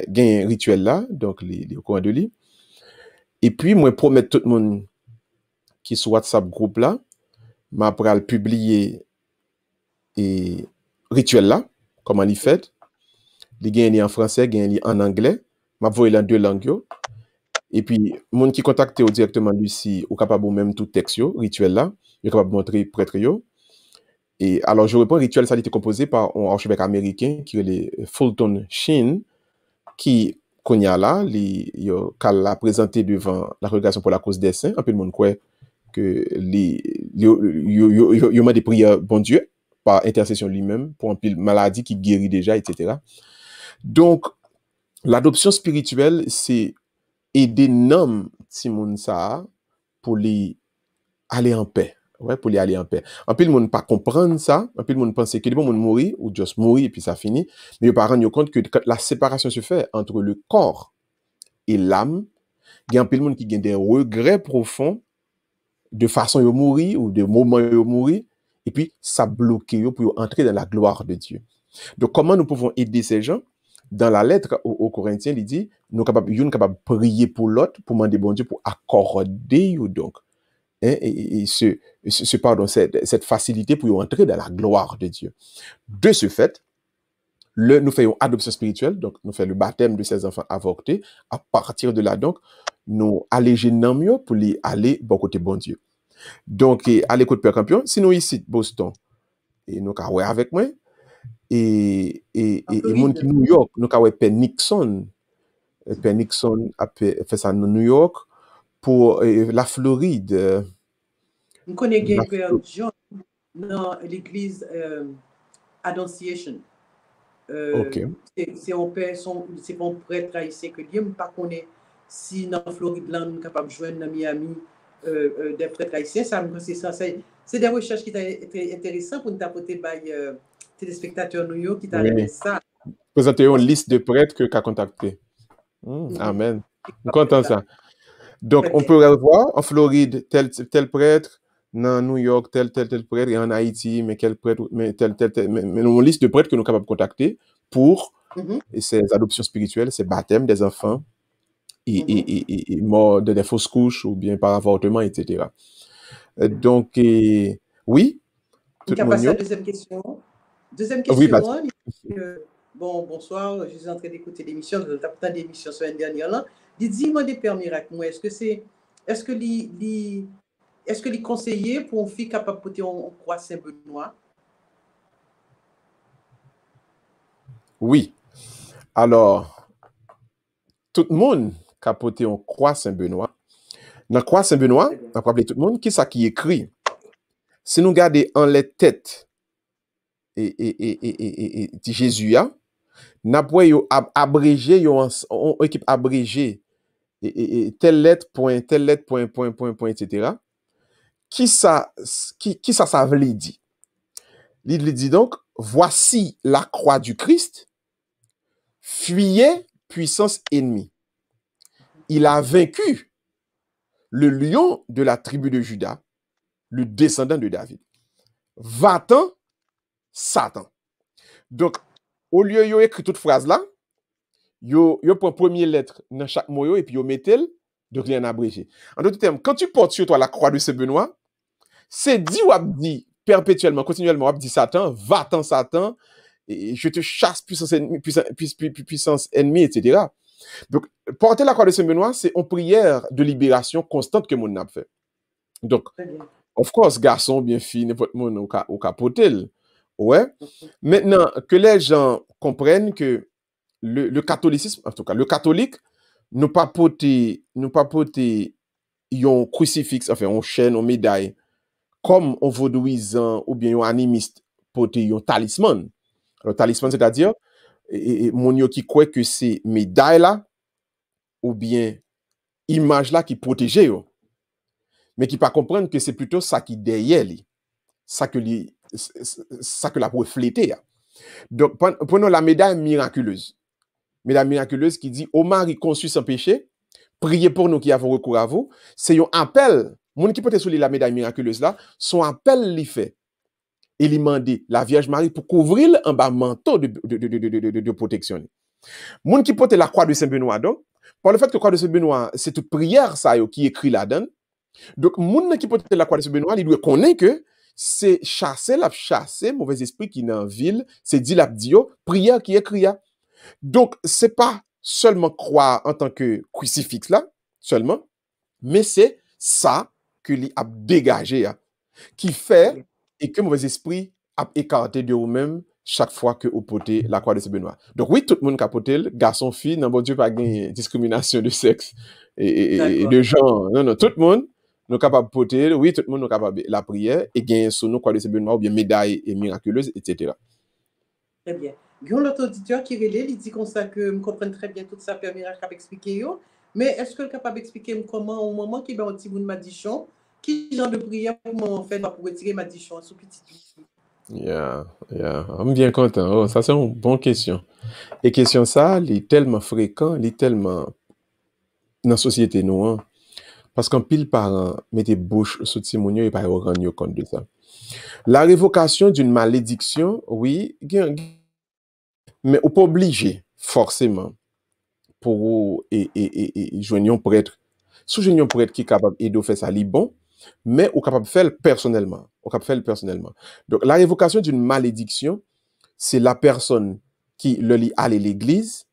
Speaker 2: gain rituel là, donc les courants de lui. Et puis moi promets tout le monde qui sur WhatsApp groupe là, m'a pral publier et rituel là, comment il fait. Il gagne en français, gagne en anglais, m'a voyé dans deux langues. Et puis monde qui contacte directement Lucie ou capable même tout texte yo, rituel là, il capable montrer prêtre yo. Et alors, je réponds, rituel, ça a été composé par un archevêque américain qui est le Fulton Sheen, qui, qu'on y a là, il a présenté devant la Congrégation pour la cause des saints, un peu de monde croit que il m'a des prières, bon Dieu, par intercession lui-même, pour un pile maladie qui guérit déjà, etc. Donc, l'adoption spirituelle, c'est aider l'homme, Simon Sa, pour les aller en paix. Ouais, pour les aller en paix. En plus, le monde pas comprendre ça. En plus, le monde pense que les gens mourir ou juste mourir et puis ça finit. Mais les parents nous compte que quand la séparation se fait entre le corps et l'âme, il y a un peu de monde qui a des regrets profonds de façon de mourir ou de moment de mourir et puis ça bloque pour entrer dans la gloire de Dieu. Donc, comment nous pouvons aider ces gens? Dans la lettre aux Corinthiens, il dit, nous sommes capables de prier pour l'autre, pour demander bon Dieu, pour accorder donc. Et pardon, cette facilité pour entrer dans la gloire de Dieu. De ce fait, nous faisons adoption spirituelle, donc nous faisons le baptême de ces enfants avortés. À partir de là, donc, nous alléger non mieux pour les aller bon côté bon Dieu. Donc, à l'écoute Père Campion, si nous ici, Boston, et nous avons avec moi, et monde qui New York, nous avons Père Nixon. Père Nixon a fait ça dans New York pour la Floride.
Speaker 1: On connaît bien Père John dans l'église Annunciation.
Speaker 2: Ok.
Speaker 1: C'est un père, c'est pas un prêtre haïtien que lui, pas connaît si dans Floride, là, on est capable de joindre dans Miami des prêtres haïtiens. Ça, c'est ça. C'est des recherches qui sont intéressantes pour nous apporter téléspectateurs New York qui t'a remis
Speaker 2: Oui.
Speaker 1: ça.
Speaker 2: Présenter une
Speaker 1: Parce que
Speaker 2: liste de prêtres que qu'a contacté. Amen. Je suis content de ça.
Speaker 1: Très
Speaker 2: Donc, on
Speaker 1: bien.
Speaker 2: peut voir en Floride, tel prêtre, dans New York, tel prêtre, et en Haïti, mais quel prêtre, mais mais une liste de prêtres que nous sommes capables de contacter pour ces adoptions spirituelles, ces baptêmes des enfants, et mort de des fausses couches, ou bien par avortement, etc. Donc, oui,
Speaker 1: On
Speaker 2: tout le
Speaker 1: peut
Speaker 2: monde.
Speaker 1: passer à la deuxième question. Deuxième
Speaker 2: Oui,
Speaker 1: question,
Speaker 2: parce
Speaker 1: bon, bonsoir, je suis en train d'écouter l'émission, je tape tant d'émissions sur une dernière là. Dis-moi des pères miracles, moi, est-ce que les conseillers pour une fille capable de porter en croix Saint-Benoît?
Speaker 2: oui. Alors, tout le monde capoté en croix Saint-Benoît. Dans croix Saint-Benoît, on peut appeler tout le monde, qui ça qui écrit? Si nous regardons en les têtes et Jésus, n'a pas abrégé, on équipe abrégé, telle lettre, point, etc. Qui ça veut dire? Il dit donc, voici la croix du Christ, fuyez puissance ennemie. Il a vaincu le lion de la tribu de Juda, le descendant de David. Va-t'en, Satan. Donc, au lieu de écrire toute phrase là, yo prend première lettre dans chaque mot et puis yo mettel, donc il y a un abrégé. En d'autres termes, quand tu portes sur toi la croix de Saint-Benoît, c'est dit ou dit perpétuellement, continuellement, dit Satan, va-t'en Satan, et je te chasse puissance ennemie, etc. Donc, porter la croix de Saint-Benoît, c'est une prière de libération constante que mon a fait. Donc, of course, garçon, bien fille, n'importe monde au capotel. Ouais. Maintenant, que les gens comprennent que le catholicisme, en tout cas, le catholique, nous pas porter un crucifix, enfin, on chaîne, on médaille, comme on vaudouisant ou bien un animiste porter un talisman. Alors, talisman, c'est-à-dire, mon yo qui croit que c'est médaille là, ou bien image là qui protège yo, mais qui pas comprendre que c'est plutôt ça qui derrière lui, ça que la refléter. Donc, prenons la médaille miraculeuse. Médaille miraculeuse qui dit, ô Marie conçue sans péché, priez pour nous qui avons recours à vous. C'est un appel. Moun qui peut être sous la médaille miraculeuse là, son appel l'y fait. Et lui demande la Vierge Marie pour couvrir un bas manteau de protection. Moun qui porte la croix de Saint-Benoît, donc, par le fait que la croix de Saint-Benoît, c'est toute prière ça qui écrit là-dedans. Donc, moun qui porte la croix de Saint-Benoît, il doit connaître que c'est chasser mauvais esprit qui est dans la ville, c'est dit la dio, prière qui écrit. Donc, c'est pas seulement croire en tant que crucifix là, seulement, mais c'est ça que lui a dégagé, qui fait et que mauvais esprit a écarté de vous-même chaque fois que vous portez la croix de Saint-Benoît. Donc oui, tout le monde a porté, garçon, fille, non, bon Dieu, pas de discrimination de sexe et de genre. Non, tout le monde nous capable de porter, oui, tout le monde nous capable la prière et gagner sur nous croix de Saint-Benoît ou bien médaille et miraculeuse, etc.
Speaker 1: Très bien. Il y a un autre auditeur qui relève, il dit comme ça que je comprends très bien tout ça, Père Miracle a expliqué. Mais est-ce que le capable d'expliquer comment, au moment qu'il y a un petit bout de madichon, qui genre de prière pour faire pour retirer madichon sous petit pied?
Speaker 2: Yeah. Je suis bien content. Oh, ça, c'est une bonne question. Et question ça, elle est tellement fréquent, elle est tellement dans la société, nous, hein? Parce qu'en pile parents mettez bouche sous Timonio et pas rendre compte de ça. La révocation d'une malédiction, oui, mais on pas obligé, forcément, pour joindre un prêtre. Si joindre un prêtre qui est capable de faire ça, il est bon, mais on est capable de faire personnellement. Donc, la révocation d'une malédiction, c'est la personne qui le lit aller à l'église,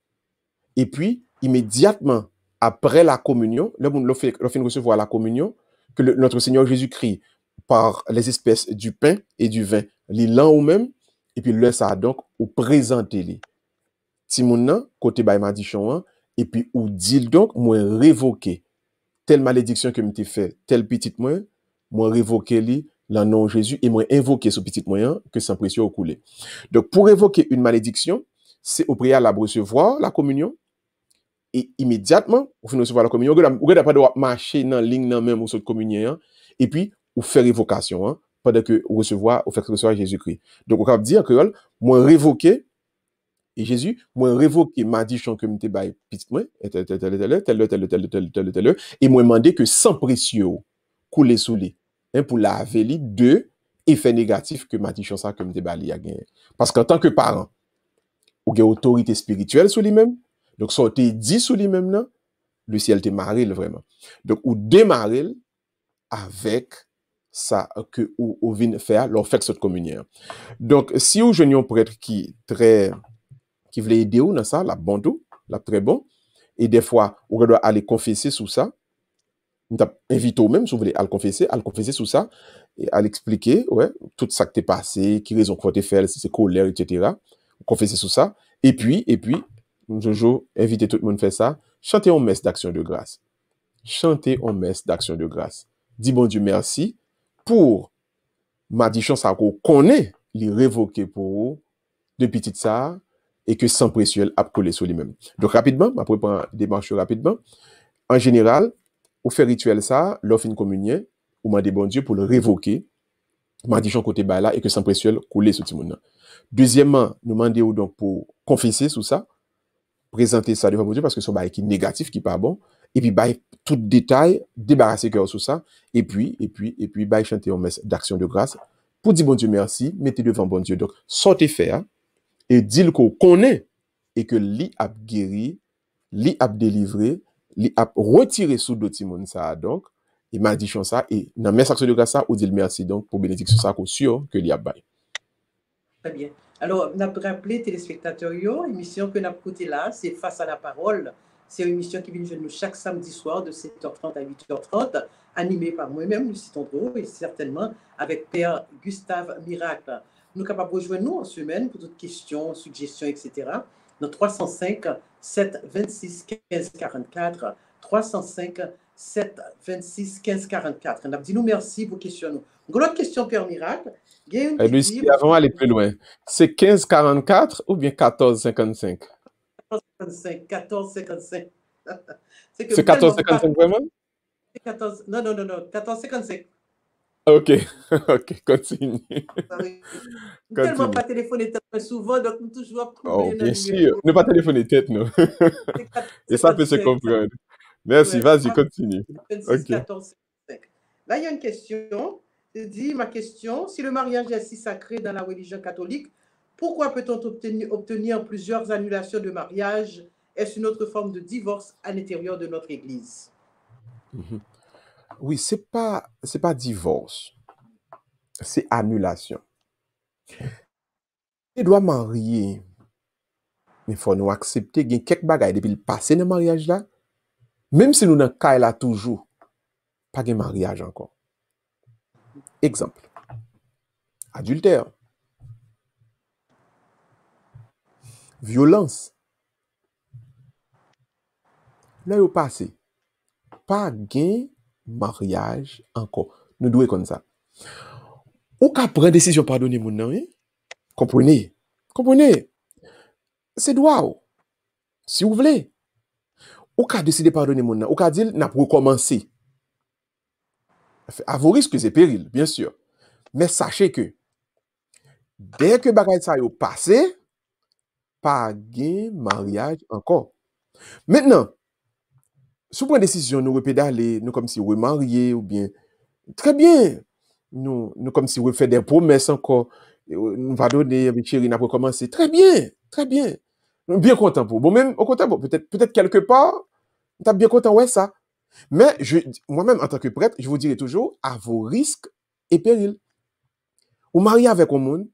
Speaker 2: et puis, immédiatement, après la communion, le monde fait recevoir la communion, que notre Seigneur Jésus-Christ, par les espèces du pain et du vin, les lent ou même, et puis le ça donc, ou présenter les. Timoun côté bay madichon, et puis ou dit donc, moi révoquer telle malédiction que m'te fait, tel petit moi révoquer li, le nom de Jésus, et moi invoquer ce petit moyen que sans précieux au coulé. Donc, pour évoquer une malédiction, c'est au préalable recevoir la communion, et immédiatement, vous finissez recevoir la communion, vous n'avez pas de marcher dans la ligne même ou sur communion, hein, et puis, vous faire évocation, hein, pendant que vous recevez, vous faites recevoir Jésus-Christ. Donc, on peut dire que moi révoquer, et Jésus, moi révoquer malédiction que m'était bail petit moi, et moi demander que sans précieux couler sous lui, hein, pour laver les deux effets négatifs que malédiction ça que m'était bail a gagné. Parce qu'en tant que parent, ou avez autorité spirituelle sur lui-même, donc ça te dit sur lui-même là, le ciel te marre vraiment. Donc ou démarrer avec ça que ou vient faire leur fait cette communion. Donc si vous jeune un prêtre qui voulait aider ou dans ça, la bon tout, la très bon, et des fois on doit aller confesser sous ça. On t'a invité au même si vous voulez à le confesser sous ça et à l'expliquer ouais tout ça qui t'est passé, qui raison quoi t'es fait, si c'est colère etc. Confesser sous ça et puis Jojo inviter tout le monde à faire ça, chanter en messe d'action de grâce. Chanter en messe d'action de grâce. Dis bon Dieu merci pour ma dit chance à qu'on connaît les révoquer pour vous depuis petit ça et que sans précieux a collé sur lui-même. Donc rapidement, ma prendre démarche rapidement. En général, ou fait rituel ça, l'offre une communion, ou m'a dit bon Dieu pour le révoquer, m'a dit côté bas là et que sans précieux couler sur tout le monde. Deuxièmement, nous demandons donc pour confesser sous ça, présenter ça devant Dieu parce que c'est un bail qui est négatif, qui n'est pas bon, et puis bail tout détail, débarrasser cœur sur ça, et puis bail chanter en messe d'action de grâce pour dire bon Dieu merci, mettez devant bon Dieu. Donc, sortez faire et dire qu'on connaît et que li a guéri, li a délivré, li a retiré sous d'autres monde ça donc et malédiction ça et dans messe action de grâce ça ou dire merci donc pour bénédiction ça qu'on sûr que li a bail.
Speaker 1: Très bien. Alors, on a rappelé téléspectateurs, l'émission que nous avons écoutée là, c'est Face à la parole. C'est une émission qui vient de nous chaque samedi soir de 7h30 à 8h30, animée par moi-même, Lucie Tondreau, et certainement avec Père Gustave Miracle. Nous sommes capables de rejoindre nous en semaine pour toutes questions, suggestions, etc. Dans 305 7 26 15 44. 305 7 26 15 44. On a dit nous merci pour questions. Une autre question, Père Miracle.
Speaker 2: Lucie, avant d'aller plus loin, c'est 1544 ou bien 1455?
Speaker 1: 1455.
Speaker 2: C'est 1455 vraiment?
Speaker 1: 14, non, 1455.
Speaker 2: Ok, ok, continue.
Speaker 1: Tellement pas téléphoner tellement souvent, donc nous toujours
Speaker 2: oh, bien sûr, ne pas téléphoner tête, non. Et ça peut se comprendre. Merci, vas-y, continue.
Speaker 1: 26, okay. 14, 5. Là, il y a une question. Je dis, ma question, si le mariage est si sacré dans la religion catholique, pourquoi peut-on obtenir plusieurs annulations de mariage? Est-ce une autre forme de divorce à l'intérieur de notre Église?
Speaker 2: Oui, c'est pas divorce, c'est annulation. Il doit marier, mais il faut nous accepter qu'il y a quelques bagages depuis le passé dans le mariage là, même si nous n'avons pas là toujours, pas de mariage encore. Exemple, adultère, violence. Là, au passé, pas de mariage encore. Nous devons comme ça. Ou qu'à prendre décision pardonner mon nom, comprenez? C'est droit. Si vous voulez. Ou qu'à décider pardonner mon nom, ou qu'à dire n'a pas recommencer. À vos risques et périls, bien sûr. Mais sachez que dès que bagay ça yo passé, pas de mariage encore. Maintenant, si vous prenez décision, nous repédaler, nous comme si vous mariés ou bien, très bien. Nous comme si vous faites des promesses encore, nous va donner avec chérie, n'a pas commencé. Très bien. Bien content pour. Bon, même au contraire, bon, peut-être quelque part, t'as bien content, ouais, ça. Mais moi-même, en tant que prêtre, je vous dirai toujours, à vos risques et périls. Vous mariez avec un monde,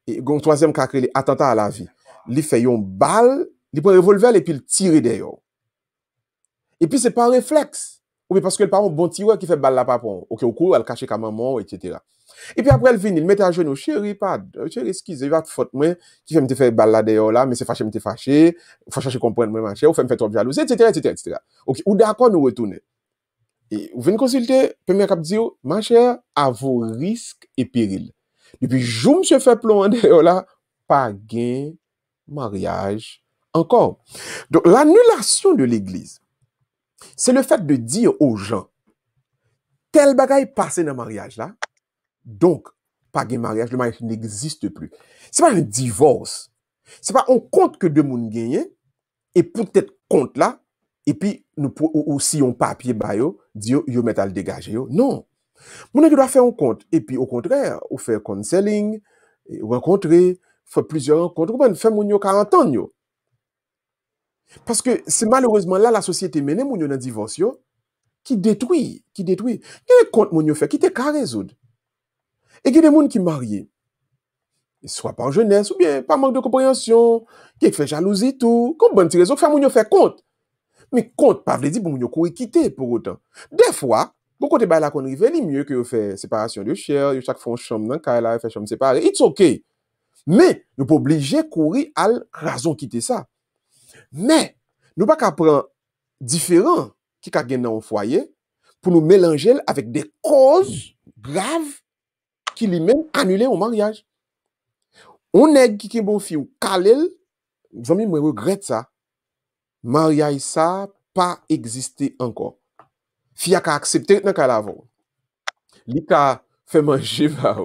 Speaker 2: et un troisième cas, attentat à la vie. Il fait une balle, il prend un revolver et puis il tire derrière. Et puis, c'est pas un réflexe. Ou bien parce que le parent bon tireur qui fait balle là pas pour. Ok, au cours, elle cache comme maman, etc. Et puis après, elle finit, il met à genoux, chérie, excusez, il va te faute, moi, qui fait me faire balle là derrière là, mais c'est fâché, me te fâché, faut chercher comprendre, moi, ma chère, ou fait me faire trop jalousie, etc. Ok, ou d'accord, nous retourner. Et vous venez consulter, premier cap dit, ma chère, à vos risques et périls. Depuis, je me suis fait plomber derrière là, pas gain mariage encore. Donc, l'annulation de l'Église, c'est le fait de dire aux gens, tel bagaille passé dans le mariage là, donc, pas de mariage, le mariage n'existe plus. C'est pas un divorce. C'est pas on compte que deux moun gagnent, et peut-être compte là, et puis, nous, ou si on papier ba yo, dit yo met à le dégager yo. Non. Moun doit faire un compte. Et puis, au contraire, ou faire counseling, rencontrer, faire plusieurs rencontres, ou faire moun yo 40 ans yo. Parce que c'est malheureusement là la société mène moun yo dans divorce yo, qui détruit. Quel compte moun yo fait, qui te ka résoudre. Et il y a des gens qui marient, soit par jeunesse, ou bien par manque de compréhension, qui fait jalousie, tout. Comme bonne raison, faire moun yo fait compte. Mais compte, pas veut dire pour moun yo courir quitter pour autant. Des fois, beaucoup de bail la qu'on rive, il mieux que vous fait séparation de chair, chaque fois chambre dans cas là, fait chambre séparée. It's okay. Mais nous pas obligé courir à raison quitter ça. Mais nous pas qu'à prendre différents qui ka gen dans un foyer pour nous mélanger avec des causes graves qui lui même annuler au mariage. On est qui bon fille ou kalel, zami moi regrette ça. Mariage ça pas existé encore. Fille a accepté dans cas avant. Li ka fait manger va.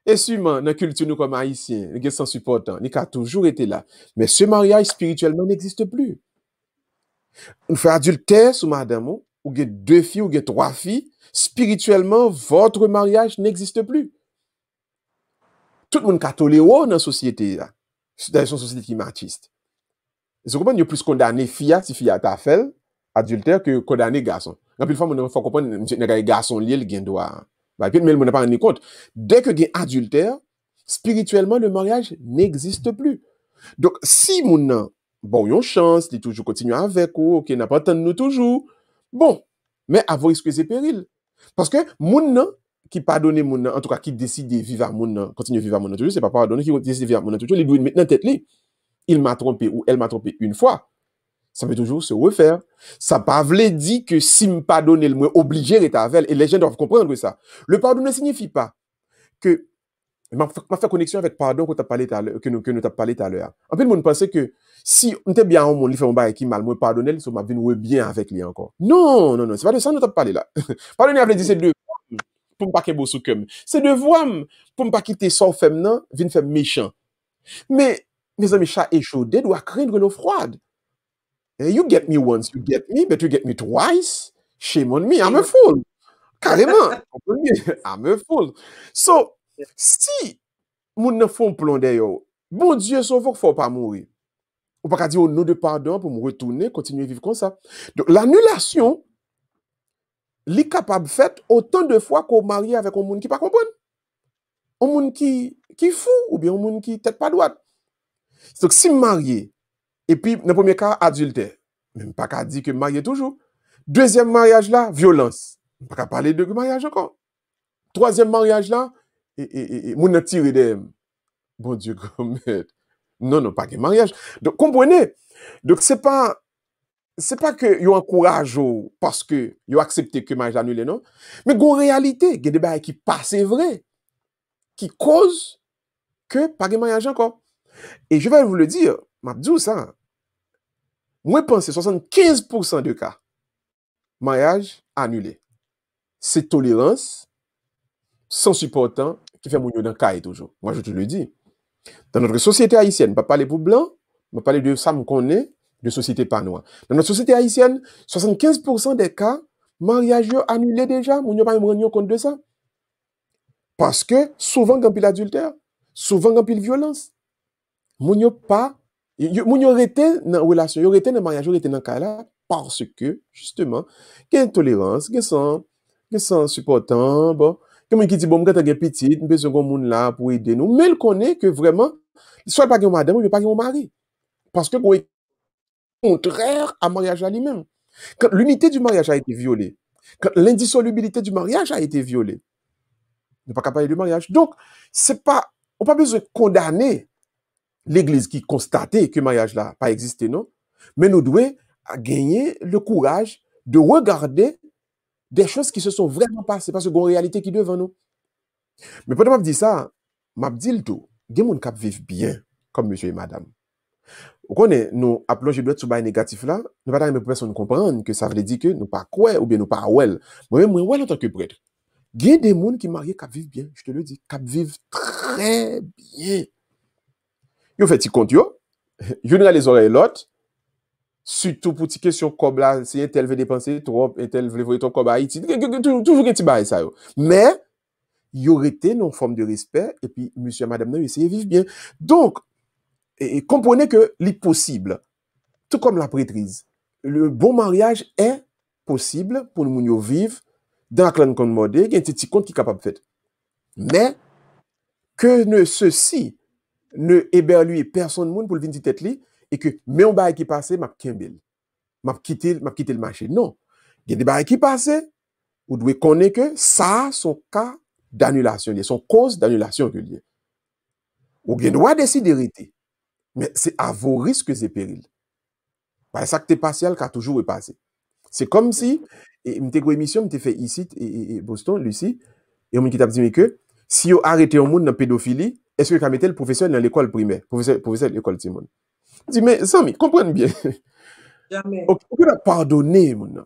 Speaker 2: Et sûrement dans culture nous comme haïtiens, les gens supportant, li ka toujours été là. Mais ce mariage spirituellement n'existe plus. On fait adultère sous madame ou get deux filles ou get trois filles, spirituellement votre mariage n'existe plus. Tout le monde ka toléré dans la société là. C'est une société qui est machiste. Vous comprenez, il y a plus condamné fille si fille t'a fait adultère que condamné garçon. Quand une fois on faut comprendre les garçon lié le gain droit. Bah puis mais on n'a pas rendu compte. Dès que gain adultère, spirituellement le mariage n'existe plus. Donc si mon bon yon chance, il toujours continuer avec ou OK, n'a pas attendre nous toujours. Bon, mais à vos risques et périls. Parce que mon qui pardonne mon en tout cas qui décide de vivre à mon continuer vivre à mon toujours, c'est pas pardonner qui décide de vivre à mon toujours, il doit mettre dans tête li. Il m'a trompé ou elle m'a trompé une fois. Ça veut toujours se refaire. Ça pas veut dire que si me pardonner le moins obligé d'être avec elle, et les gens doivent comprendre ça. Le pardon ne signifie pas que m'a fait connexion avec pardon que tu as parlé tout à l'heure, que nous t'as parlé tout à l'heure. En fait, le monde pensait que si on était bien au monde, il fait un bail qui mal, moi pardonner, ça m'a venu bien avec lui encore. Non, c'est pas de ça nous t'as parlé là. Pardonner avait dit c'est de pour me pas qu'un beau sous comme. C'est de voir pour me pas quitter son femme non, vinn faire méchant. Mais mes amis, chat échaudé doit craindre l'eau froide. You get me once, you get me, but you get me twice. Shame on me, I'm a fool. Carrément. I'm a fool. So, si moun ne font plomb d'ailleurs, bon Dieu sauve qu'il faut pas mourir. Ou pas qu'à dire au nom de pardon pour me retourner, continuer à vivre comme ça. Donc, l'annulation, li capable fait autant de fois qu'on marie avec un monde qui pas comprendre. Un monde qui fou, ou bien un monde qui tête pas droite. Donc, si marié, et puis, dans le premier cas, adultère, même pas qu'à dire que marié toujours. Deuxième mariage là, violence. Pas qu'à parler de mariage encore. Troisième mariage là, moun a tiré des. Bon Dieu, commet. Non, pas que mariage. Donc, comprenez. Donc, c'est pas que yo encourage parce que yo accepté que mariage annulé, non. Mais en réalité, il y a des choses qui passent vrai, qui causent que pas de mariage encore. Et je vais vous le dire, m'abdou ça. Moi, pense 75% de cas, mariage annulé. C'est tolérance, sans supportant, qui fait mon dans le cas toujours. Moi, je te le dis. Dans notre société haïtienne, pas parler pour blanc, pas parler de ça, me connaît, de société pas noire. Dans notre société haïtienne, 75% des cas, mariage annulé déjà, mon pas me rendre compte de ça. Parce que souvent, quand il adultère, souvent, quand il violence, mon pas, mon yo rete dans relation, yo rete dans mariage, yo rete dans cas là, parce que, justement, il y a une tolérance, il y a sans supportant, bon, comme qui dit, bon, quand tu as petit, nous besoin de monde là pour aider nous, mais il connaît que vraiment, soit pas un madame, ou pas un mari. Parce que, c'est contraire à mariage à lui-même. Quand l'unité du mariage a été violée, quand l'indissolubilité du mariage a été violée, on n'est pas capable de mariage. Donc, c'est pas, on n'a pas besoin de condamner l'Église qui constatait que le mariage là pas existé, non? Mais nous devons gagner le courage de regarder des choses qui se sont vraiment passées, parce qu'il y a une réalité qui est devant nous. Mais pendant que je dis ça, je dis le tout, il y a des gens qui vivent bien, comme monsieur et madame. Vous connaissez, nous appelons je dois être sur le négatif là, nous pas pour personne comprendre que ça veut dire que nous pas quoi ou bien nous pas well. Moi-même, moi, en tant que prêtre. Il y a des gens qui mariés qui vivent bien, je te le dis, qui vivent très bien. Ils fait petit compte, yo. Ils ont les oreilles l'autre. Surtout pour cette question comme là, si un tel veut dépenser trop, un tel veut voir ton comme Haïti. Toujours un petit bail ça, yo. Mais, il y aurait été une forme de respect, et puis, monsieur et madame, nous, essayez de vivre bien. Donc, et comprenez que c'est possible, tout comme la prêtrise. Le bon mariage est possible pour nous vivre dans la clan modèle, il y a un petit compte qui est capable de faire. Mais, que ne ceci ne éberlue personne monde pour le venir tête li et que mais on bail qui passé m'a kembel m'a quitté le marché non il y a des bail qui passé vous devez connaître que ça son cas d'annulation son cause d'annulation que lié ou bien doit décider d'arrêter mais c'est à vos risques et périls par ça que t'es partiel qui a toujours passé c'est comme si et m'était une émission m'était fait ici et Boston Lucie et on qui t'a dit que si on arrêté un monde dans pédophilie est-ce que tu as mis le professeur dans l'école primaire professeur de l'école Timon je dis mais Samy comprenez bien
Speaker 1: Jamais.
Speaker 2: ok on a pardonné mon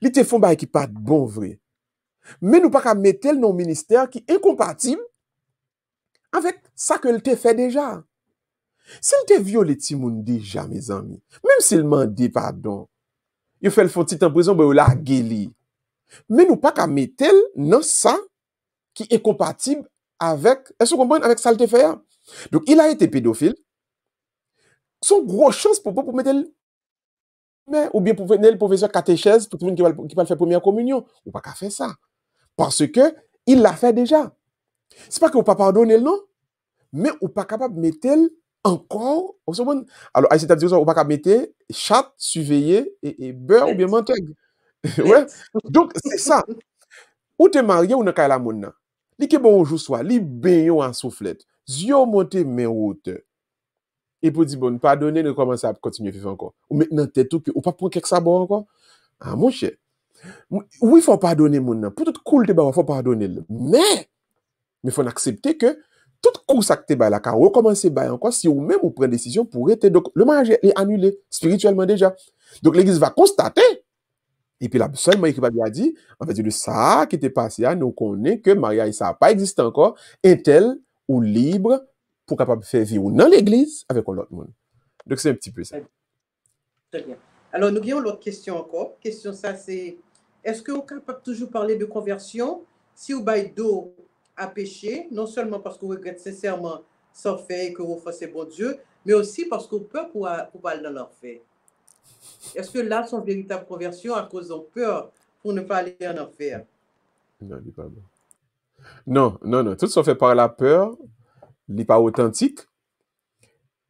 Speaker 2: li te font bail qui pas bon vrai mais nous pas qu'à mettre le non ministère qui est incompatible avec ça que le te fait déjà s'il te violé Timon déjà mes amis même s'il m'a dit pardon il fait le font petit en prison ben la guéli mais nous pas qu'à mettre non ça qui est compatible avec est-ce que vous comprenez avec ça le te fait donc il a été pédophile son gros chance pour mettre mais ou bien pour venir le professeur catéchèse pour tout le monde qui va faire première communion ou pas qu'à faire ça parce que il l'a fait déjà c'est pas que vous pas pardonner non mais ou pas capable de mettre encore au second alors à cette dire ou pas capable mettre chat surveiller et beurre ou bien mantegue ouais donc c'est ça ou t'es marié ou dans la monde li ke bon jour soir li ben yo en soufflette yeux monter main haute et pour dire bon pardonner nous commencer à continuer vivre encore ou maintenant tête tout que ou pas prendre quelque ça bon encore ah mon cher oui faut pardonner mon nan pour tout cool te ba faut pardonner mais faut accepter que tout coup ça que te ba la ka recommencer ba encore si ou même ou prend décision pour être donc le mariage est annulé spirituellement déjà donc l'église va constater et puis là seulement l'équipe a dit en fait de ça qui était passé à nous connaît que mariage ça pas existe encore un tel ou libre pour capable faire vivre dans l'église avec l'autre monde donc c'est un petit peu ça.
Speaker 1: Très bien. Alors, nous avons l'autre question encore. Question ça, c'est est-ce que vous êtes capable toujours parler de conversion si vous avez d'eau à pécher, non seulement parce que vous regrettez sincèrement sans fait et que vous faites bon Dieu, mais aussi parce que vous peur pour aller dans l'enfer. Est-ce que là, c'est une véritable conversion à cause de peur pour ne pas aller en enfer?
Speaker 2: Non, il n'est pas bon. Non, non, non. Tout ça fait par la peur, il n'est pas authentique.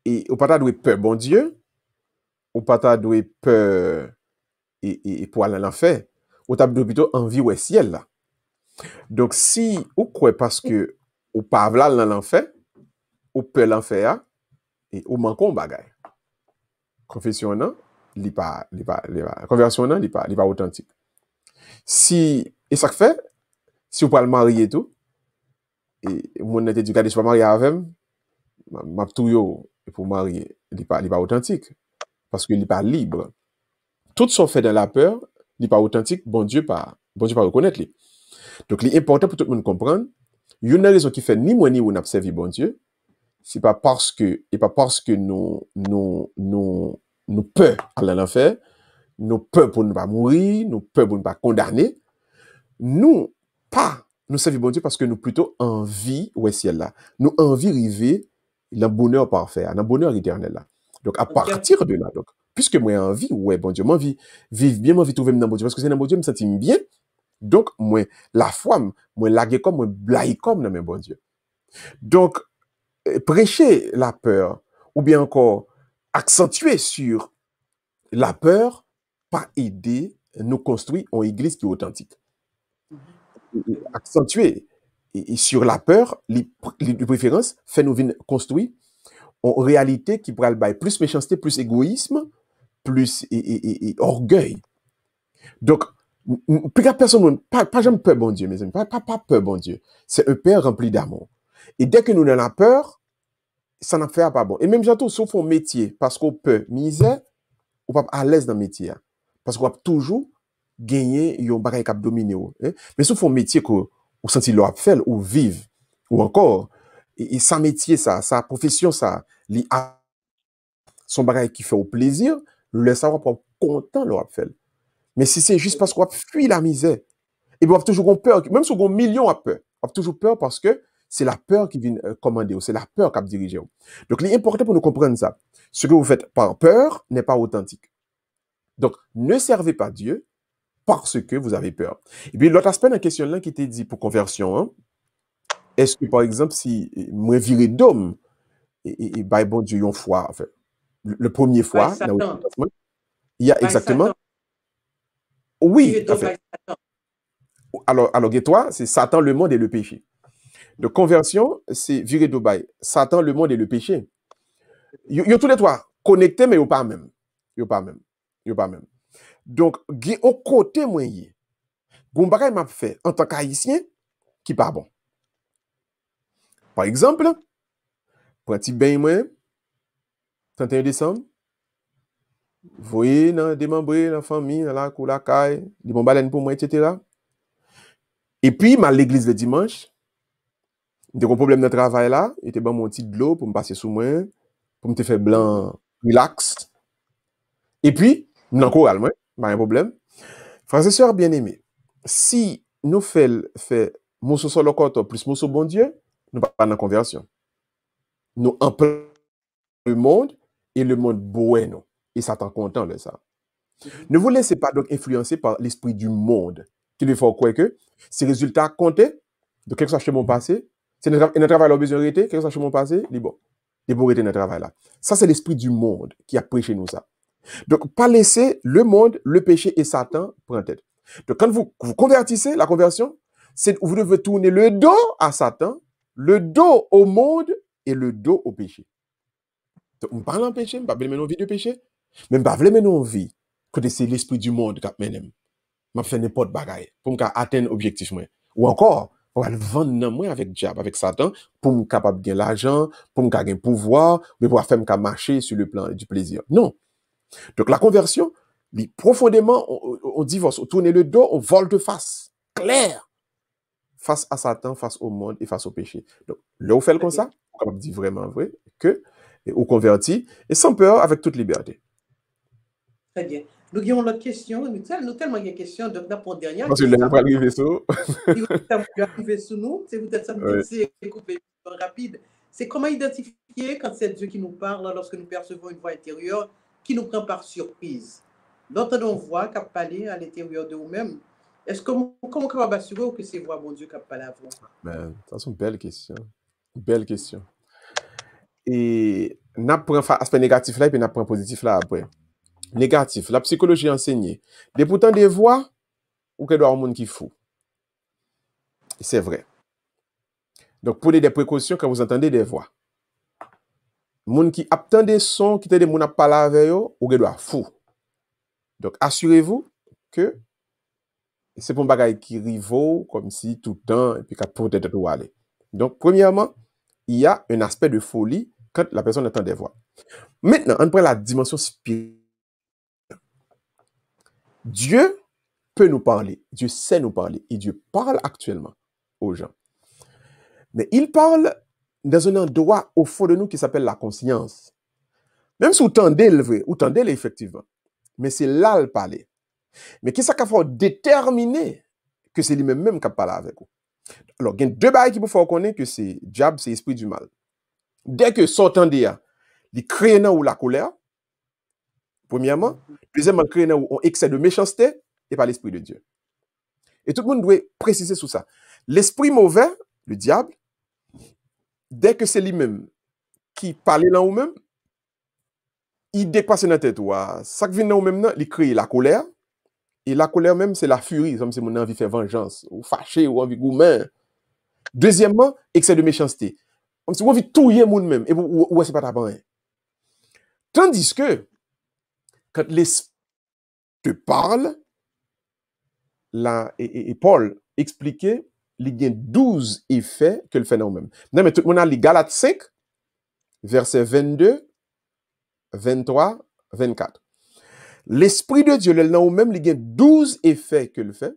Speaker 2: Et au pas de peur, bon Dieu, au pas de peur et pour aller en enfer, au pas plutôt envie ou ciel là. Donc si ou quoi parce que ou pas là dans l'enfer, ou peur l'enfer et ou manque un bagage. Confession non, conversion non, il pas authentique. Si et ça fait si vous pas le marier tout et mon était du cas de pas marier avec m'a tout yo pour marier, il pas authentique parce qu'il n'est pas libre. Tout ce fait dans la peur, il n'est pas authentique, bon Dieu pas reconnaître lui. Donc il est important pour tout le monde comprendre, il y a une raison qui fait ni moi ni vous n'observer bon Dieu, c'est pas parce que nous peur à l'enfer, nous peur pour ne pas mourir, nous peur pour ne pas condamner, nous servir bon Dieu parce que nous plutôt envie ouais ciel là, nous envie arriver le bonheur parfait, le bonheur éternel là. Donc à partir de là donc puisque moi envie ouais bon Dieu, moi envie vivre bien, moi envie trouver dans bon Dieu parce que c'est dans bon Dieu me sentir bien. Donc moi la foi moi laguer comme moi blague comme dans mes bon Dieu. Donc prêcher la peur ou bien encore accentuer sur la peur pas aider nous construire une église qui est authentique. Accentuer et sur la peur, de préférence, fait nous construire en réalité qui pourrait aller plus méchanceté, plus égoïsme, plus orgueil. Donc, personne, pas jamais peur, bon Dieu, mes amis, pas peur, bon Dieu. C'est un père rempli d'amour. Et dès que nous avons la peur, ça n'a fait pas bon. Et même j'entends sauf un métier, parce qu'on peut misère, ou pas à l'aise dans le métier. Hein. Parce qu'on va toujours gagner un bagage qui dominer. Hein. Mais sauf un métier que ou senti l'on fait ou vivre ou encore et sa métier ça, sa profession ça, son bagage qui fait au plaisir, le savoir pas content l'on fait. Mais si c'est juste parce qu'on fuit la misère, et bien on a toujours peur, même si on a un million à peur, on a toujours peur parce que c'est la peur qui vient commander, c'est la peur qui a dirigé. Donc, l'important pour nous comprendre ça, ce que vous faites par peur n'est pas authentique. Donc, ne servez pas Dieu parce que vous avez peur. Et puis, l'autre aspect de la question là qui était dit pour conversion, hein, est-ce que, par exemple, si moi viré d'homme et bah, bon Dieu, une fois, enfin, le premier fois, dans le Testament, il y a exactement, oui, enfin, alors, et toi, c'est Satan, le monde et le péché. De conversion, c'est virer de bail. Satan, le monde et le péché. Ils tous les trois connectés, mais ils pas même. Ils pas même. Ils pas même. Donc, au côté moi, gon bagay m'a fait en tant qu'haïtien qui pas bon. Par exemple, pour un petit bain moi, 31 décembre, vous voyez, dans démembré, dans la famille, dans la cour, la caille, des bons baleines pour moi, etc. Et puis, à l'église le dimanche, j'ai un problème de travail là, il était bon mon petit de l'eau pour me passer sous moi, pour me faire blanc, relax. Et puis, dans le choral, moi, pas un problème. Frères et sœurs bien-aimés, si nous faisons mosso sur le corps plus mosso bon Dieu, nous pas dans la conversion. Nous employons le monde et le monde bueno. Et Satan content de ça. Ne vous laissez pas donc influencer par l'esprit du monde qui lui faut croire que ces résultats comptaient de quelque chose chez mon passé, c'est notre travail a besoin de quelque chose chez mon passé, il bon. Il faut arrêter notre travail là. Ça c'est l'esprit du monde qui a prêché nous ça. Donc pas laisser le monde, le péché et Satan prendre tête. Donc quand vous convertissez, la conversion, c'est vous devez tourner le dos à Satan, le dos au monde et le dos au péché. Donc, on parle en péché, on ne parle pas de vie de péché, mais on parle de vie que c'est l'esprit du monde qui mène. Je fais n'importe bagaille pour atteindre l'objectif. Ou encore, on va le vendre moi avec diable, avec Satan, pour me capable de gagner l'argent, pour me gagner pouvoir, mais pour faire marcher sur le plan du plaisir. Non. Donc la conversion, profondément, on divorce, on tourne le dos, on vole de face, clair, face à Satan, face au monde et face au péché. Donc là, on fait comme ça, on peut dire vraiment vrai, que on convertit, et sans peur, avec toute liberté.
Speaker 1: Très bien. Nous avons l'autre question, nous tellement de questions, donc nous avons une dernière
Speaker 2: question. Parce que là, on va arriver sur.
Speaker 1: Il va arriver sur nous, c'est peut-être ça me c'est rapide. C'est comment identifier quand c'est Dieu qui nous parle lorsque nous percevons une voix intérieure qui nous prend par surprise. D'entendre une voix qui a parlé à l'intérieur de nous-mêmes. Est-ce que comment on va assurer que c'est voix, mon Dieu, qui a parlé à vous?
Speaker 2: Ben, ça, c'est une belle question. Belle question. Et n'a pris aspect négatif là et puis n'a pris positif là après. Négatif, la psychologie enseignée. Des pourtant des voix ou que doit un monde qui fou. C'est vrai. Donc prenez des précautions quand vous entendez des voix. Monde qui attend des sons qui te des monde à parler avec eux ou que doit fou. Donc assurez-vous que c'est pour un bagage qui rivaut comme si tout le temps et puis qu'à peut-être où aller. Donc premièrement, il y a un aspect de folie quand la personne entend des voix. Maintenant, on prend la dimension spirituelle. Dieu peut nous parler, Dieu sait nous parler, et Dieu parle actuellement aux gens. Mais il parle dans un endroit au fond de nous qui s'appelle la conscience. Même si vous tendez le vrai, vous tendez effectivement, mais c'est là le parler. Mais qu'est-ce qu'il faut déterminer que c'est lui-même qui parle avec vous? Alors, il y a deux bagages qu'il faut connaître que c'est diable, c'est esprit du mal. Dès que sortant d'eux, il crée ou la colère, premièrement. Deuxièmement, créer un excès de méchanceté et pas l'esprit de Dieu. Et tout le monde doit préciser sur ça. L'esprit mauvais, le diable, dès que c'est lui-même qui parle dans vous-même, il dépasse dans tête. Ça qui vient dans vous-même, il crée la colère. Et la colère même, c'est la furie. Comme si mon envie de faire vengeance, ou fâché, ou envie de goumer. Deuxièmement, excès de méchanceté. Comme si vous envie de touiller mon même. Et vous, c'est pas ta bonne. Tandis que, quand l'esprit te parle, là, et Paul expliquait, il y a 12 effets que le fait nous-mêmes. Non, mais tout le monde a les Galates 5, versets 22, 23, 24. L'Esprit de Dieu, le dans vous-même, il y a 12 effets que le fait.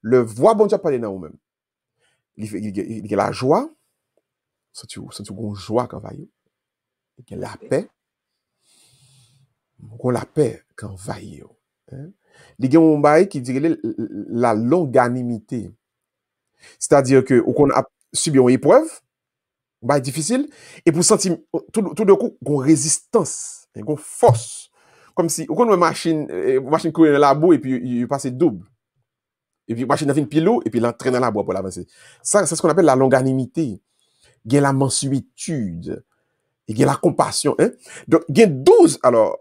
Speaker 2: Le voix bon Dieu parler dans vous-même. Il y a la joie, c'est une joie quand va il y a la paix, la paix quand va il y a un bail qui dit la longanimité. C'est-à-dire que qu'on a subi une épreuve, bail difficile, et pour sentir tout de coup une résistance, une force. Comme si, on a une machine courir dans la boue et puis il passe double. Et puis, la machine a fait une pilot et puis il entraîne dans la boue pour l'avancer. Ça, c'est ce qu'on appelle la longanimité. Il y a la mansuétude. Il y a la compassion. Hein? Donc, il y a 12, alors,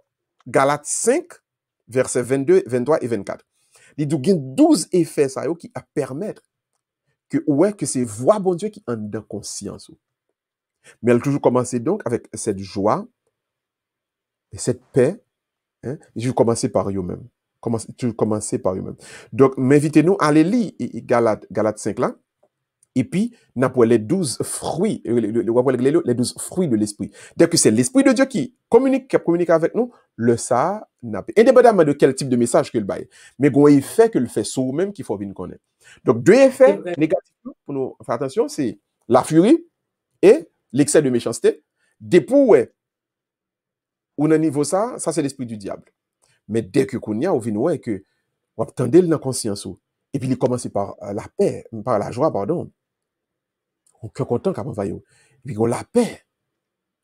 Speaker 2: Galates 5, versets 22, 23 et 24. Il y a 12 effets ça, qui permettent que c'est voix bon Dieu qui en dans conscience. Mais elle toujours commencer donc avec cette joie et cette paix. Hein? Je vais commencer par eux-mêmes. Commencer par eux-mêmes. Donc, m'invitez-nous à aller lire Galates 5 là. Et puis, nous avons les 12 fruits, les 12 fruits de l'esprit. Dès que c'est l'esprit de Dieu qui communique avec nous, le ça n'a pas. Indépendamment de quel type de message qu'il baille. Mais il y a un effet que le fait sur nous-mêmes qu'il faut bien connaître. Donc, deux effets négatifs pour nous faire attention, c'est la furie et l'excès de méchanceté. Depuis où, on a niveau ça c'est l'esprit du diable. Mais dès que qu'on y a, on vient que on attend dans la conscience. Et puis, il commence par la paix, par la joie, pardon. On est content quand on va y. Et puis, on la paix.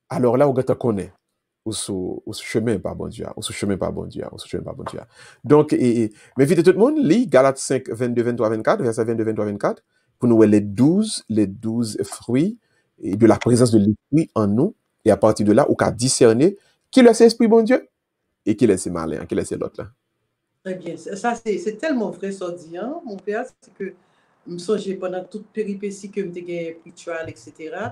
Speaker 2: Alors là, on te connaît. Au chemin par bon Dieu. Au chemin par bon Dieu. Au chemin par bon Dieu. Donc, mais vite tout le monde, lit Galates 5, 22, 23, 24, verset 22, 23, 24, pour nous les 12 fruits et de la présence de l'esprit en nous. Et à partir de là, on peut discerner qui est l'esprit bon Dieu et qui est malin, qui est l'autre là.
Speaker 1: Très bien. Ça, c'est tellement vrai, ça dit, hein, mon père, c'est que je me souviens pendant toute péripétie que je me suis rituel, etc.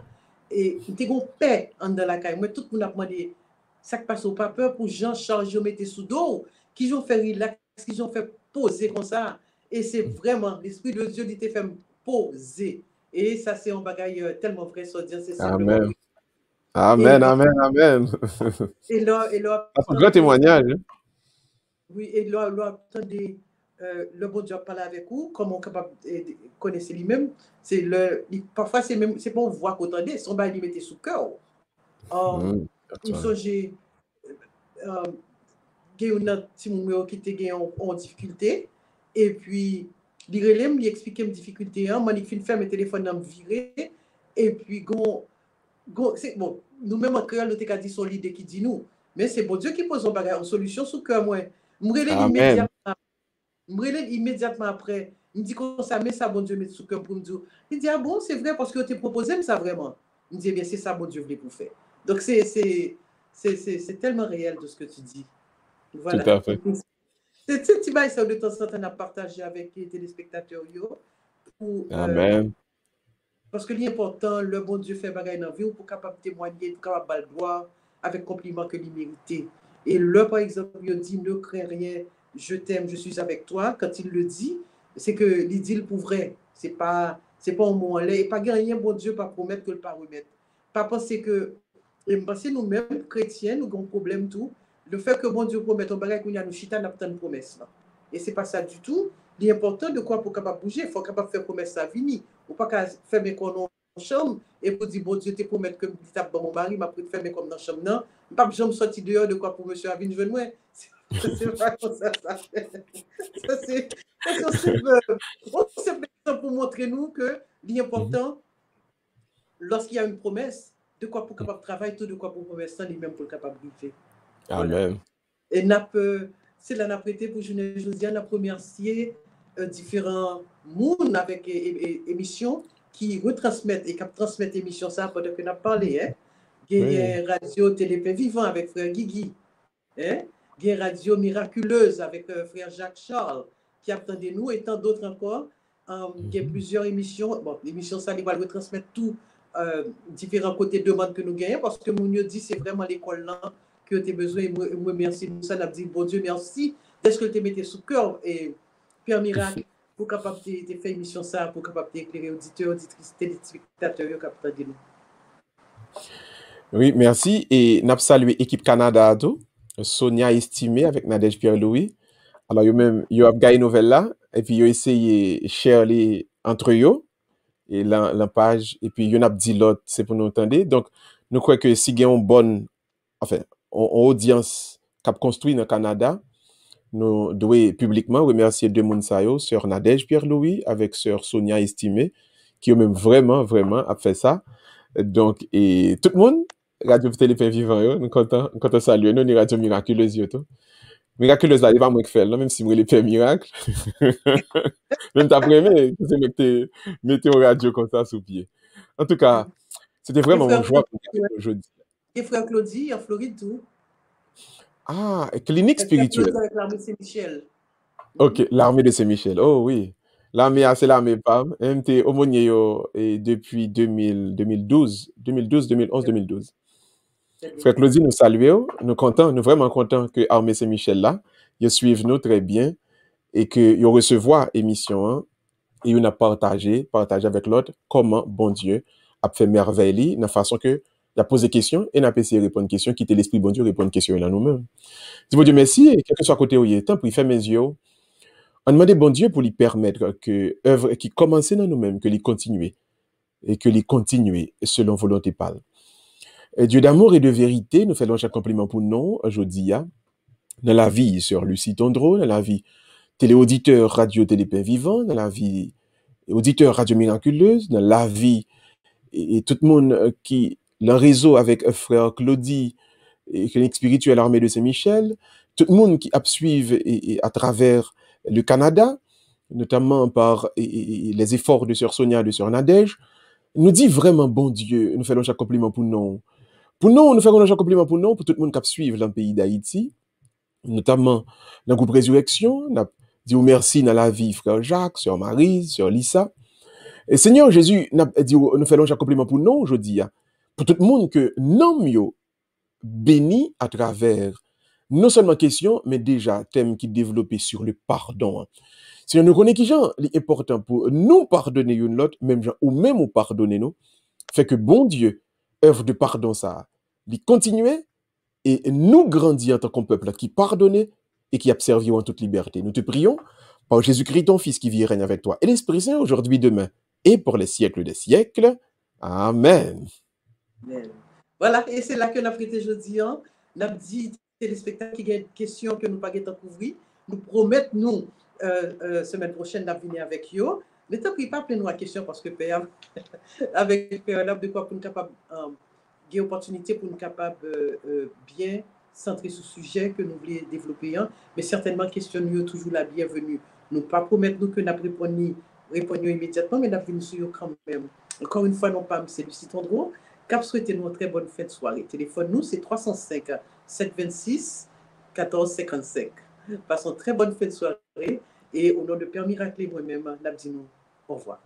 Speaker 1: Et je me paix en dans la caille. Moi, tout le monde a demandé, ça qui passe au pas peur pour Jean Charles, je mettais sous dos, qui ont fait relax, qui ont fait poser comme ça. Et c'est vraiment l'Esprit de Dieu qui t'a fait poser. Et ça, c'est un bagage tellement vrai, ça dit, c'est simplement.
Speaker 2: Amen. Amen, amen, amen.
Speaker 1: Et là,
Speaker 2: c'est un grand témoignage.
Speaker 1: Oui, et là, attendez, le bon Dieu parle avec vous, comment on est capable de connaître lui-même. Parfois, c'est pas une voix qu'on entendait, son bail, il mettait sous cœur. Une fois, j'ai un petit numéro qui était en difficulté, et puis, il expliquait mes difficultés, moi, il fait faire mes téléphones dans me virer, et puis, c'est bon, nous-mêmes en créole, nous t'ai dit son l'idée qui dit nous, mais c'est bon Dieu qui pose une solution sous cœur, moi. Je me immédiatement après. Il me dit qu'on ça met ça, bon Dieu, met sous cœur pour me dire. Il dit, ah bon, c'est vrai, parce que tu proposé, mais ça vraiment. Il me dit, eh bien, c'est ça, bon Dieu, voulait pour faire. Donc, c'est tellement réel de ce que tu dis. Voilà.
Speaker 2: Tout à fait.
Speaker 1: C'est un petit bail, ça, de temps en temps, à partager avec les téléspectateurs.
Speaker 2: Amen.
Speaker 1: Parce que l'important, le bon Dieu fait bagaille dans la vie, pour capable témoigner, pour capable le droit, avec compliment que l'immunité. Et là, par exemple, il dit, ne crains rien, je t'aime, je suis avec toi. Quand il le dit, c'est que il dit le pour vrai. C'est pas un mot en l'air. Et pas rien, bon Dieu, pas promettre que le pas remettre. Pas penser que, et penser nous-mêmes, chrétiens, nous avons un problème tout. Le fait que bon Dieu promette, on bagaille qu'on y a nous chita, n'a pas de promesse. Là. Et c'est pas ça du tout. L'important de quoi pour capable bouger, il faut capable faire promesse à venir. Ou pas qu'à faire mes qu'on chambre et pour dire bon Dieu te promettre que tu tapes dans mon mari m'a pris faire mes comme dans chambre non pas jamais sorti dehors de quoi pour monsieur Avin je moi c'est pas comme ça ça c'est pour montrer nous que l'important lorsqu'il y a une promesse de quoi pour capable travailler tout de quoi pour promesse lui-même pour capable vivre.
Speaker 2: Amen.
Speaker 1: Et c'est là n'a prêté pour journée Josiane la première différents mondes avec émissions qui retransmettent et qui transmettent l'émission ça pendant que nous avons parlé. Hein? Il y a une radio Télépé Vivant avec frère Guigui. Hein? Il y a une radio miraculeuse avec frère Jacques Charles qui attendait nous et tant d'autres encore. Il y a plusieurs émissions. Bon, l'émission ça, il va retransmettre tous différents côtés de demande que nous gagnons parce que mon dit c'est vraiment l'école là que tu as besoin. Et moi, merci. Nous, ça n'a dit bon Dieu, merci. Est-ce que tu mettais sous cœur et Père Miracle pour capable de faire émission ça, pour capable d'éclairer auditeurs, auditrices, téléspectateurs, capable de nous.
Speaker 2: Oui, merci. Et n'a salué équipe Canada, tout. Sonia estimée avec Nadège Pierre-Louis. Alors, yo même, yo a gagné nouvelle là, et puis yo essayé share les entre yo, et la page, et puis yo n'a dit l'autre, c'est pour nous entendre. Donc, nous croyons que si gagne une bonne, enfin, une audience cap construit dans le Canada, nous devons publiquement remercier deux moun sa yo, sœur Nadège Pierre-Louis, avec sœur Sonia estimée, qui ont même vraiment, vraiment a fait ça. Donc, et tout le monde, Radio Télépin Vivant, yo, nous content saluer, nous, ni Radio Miraculeuse, yo, tout. Miraculeuse, là, il va moins que faire, là, même si vous voulez faire miracle. Même t'après, c'est mettez au radio comme ça sous pied. En tout cas, c'était
Speaker 1: Et
Speaker 2: vraiment une
Speaker 1: frère
Speaker 2: joie
Speaker 1: Claudie,
Speaker 2: pour nous aujourd'hui.
Speaker 1: et frère Claudie en Floride, tout.
Speaker 2: Ah, clinique
Speaker 1: Frère Claudie
Speaker 2: spirituelle.
Speaker 1: avec l'armée Saint-Michel.
Speaker 2: Ok, l'armée de Saint-Michel. Oh oui. L'armée, c'est l'armée PAM. MT aumônier yo, et depuis 2000, 2012, 2012, 2011, 2012.
Speaker 1: Très bien.
Speaker 2: Frère Claudie, nous saluons, nous contents, nous vraiment contents que l'armée Saint-Michel là, ils suivent nous très bien et que ils recevoir émission hein, et on a partagé avec l'autre comment bon Dieu a fait merveille de façon que il a posé question et n'a pas essayé de répondre question, quitter l'esprit bon Dieu répondre question là nous-mêmes. Dis bon Dieu merci et quel que soit côté où il est temps pour y faire mes yeux. On demande bon Dieu pour lui permettre que œuvre qui commençait dans nous-mêmes que lui continuer et que lui continuer selon volonté parle. Et Dieu d'amour et de vérité nous fait donc un compliment pour nous aujourd'hui dans la vie sur Lucie Tondreau, dans la vie téléauditeur radio Télépin Vivant, dans la vie auditeur Radio Miraculeuse, dans la vie et tout le monde qui le réseau avec frère Claudie et clinique spirituelle armée de Saint-Michel, tout le monde qui a suivi et à travers le Canada, notamment par les efforts de sœur Sonia, de sœur Nadège, nous dit vraiment bon Dieu, nous faisons chaque compliment pour nous. Pour nous, nous faisons chaque compliment pour nous, pour tout le monde qui a suivi dans le pays d'Haïti, notamment dans le groupe Résurrection, on a dit merci dans la vie frère Jacques, sœur Marie, sœur Lisa. Et Seigneur Jésus, nous faisons chaque compliment pour nous aujourd'hui, pour tout le monde que nous yo béni à travers non seulement question, mais déjà thème qui développé sur le pardon. Si nous connaissons qui gens, l'important pour nous pardonner une l'autre, même gens, ou même ou pardonner nous, fait que bon Dieu, œuvre de pardon ça, il continue et nous grandir en tant qu'on peuple qui pardonne et qui a servi en toute liberté. Nous te prions par Jésus-Christ, ton Fils qui vit et règne avec toi, et l'Esprit Saint aujourd'hui, demain, et pour les siècles des siècles. Amen.
Speaker 1: Amen. Voilà, et c'est là que nous avons été jeudi. Nous avons dit téléspectateurs qui ont des questions que nous n'avons pas couvrir. Nous promettons, nous, semaine prochaine, de venir avec eux. Mais tant qu'il pas plein de questions parce que Père, avec Père, de quoi pour nous capable des opportunités pour nous capable bien centrer sur le sujet que nous voulons développer. Mais certainement, question nous toujours la bienvenue. Nous ne pas promettre nous que nous répondons immédiatement, mais nous venons sur eux quand même. Encore une fois, non pas, c'est Lucie Tondreau. Cap souhaitez-nous une très bonne fin de soirée. Téléphone nous, c'est 305 726 1455. Passons très bonne fin de soirée et au nom de Père Miracle et moi-même, nous disons au revoir.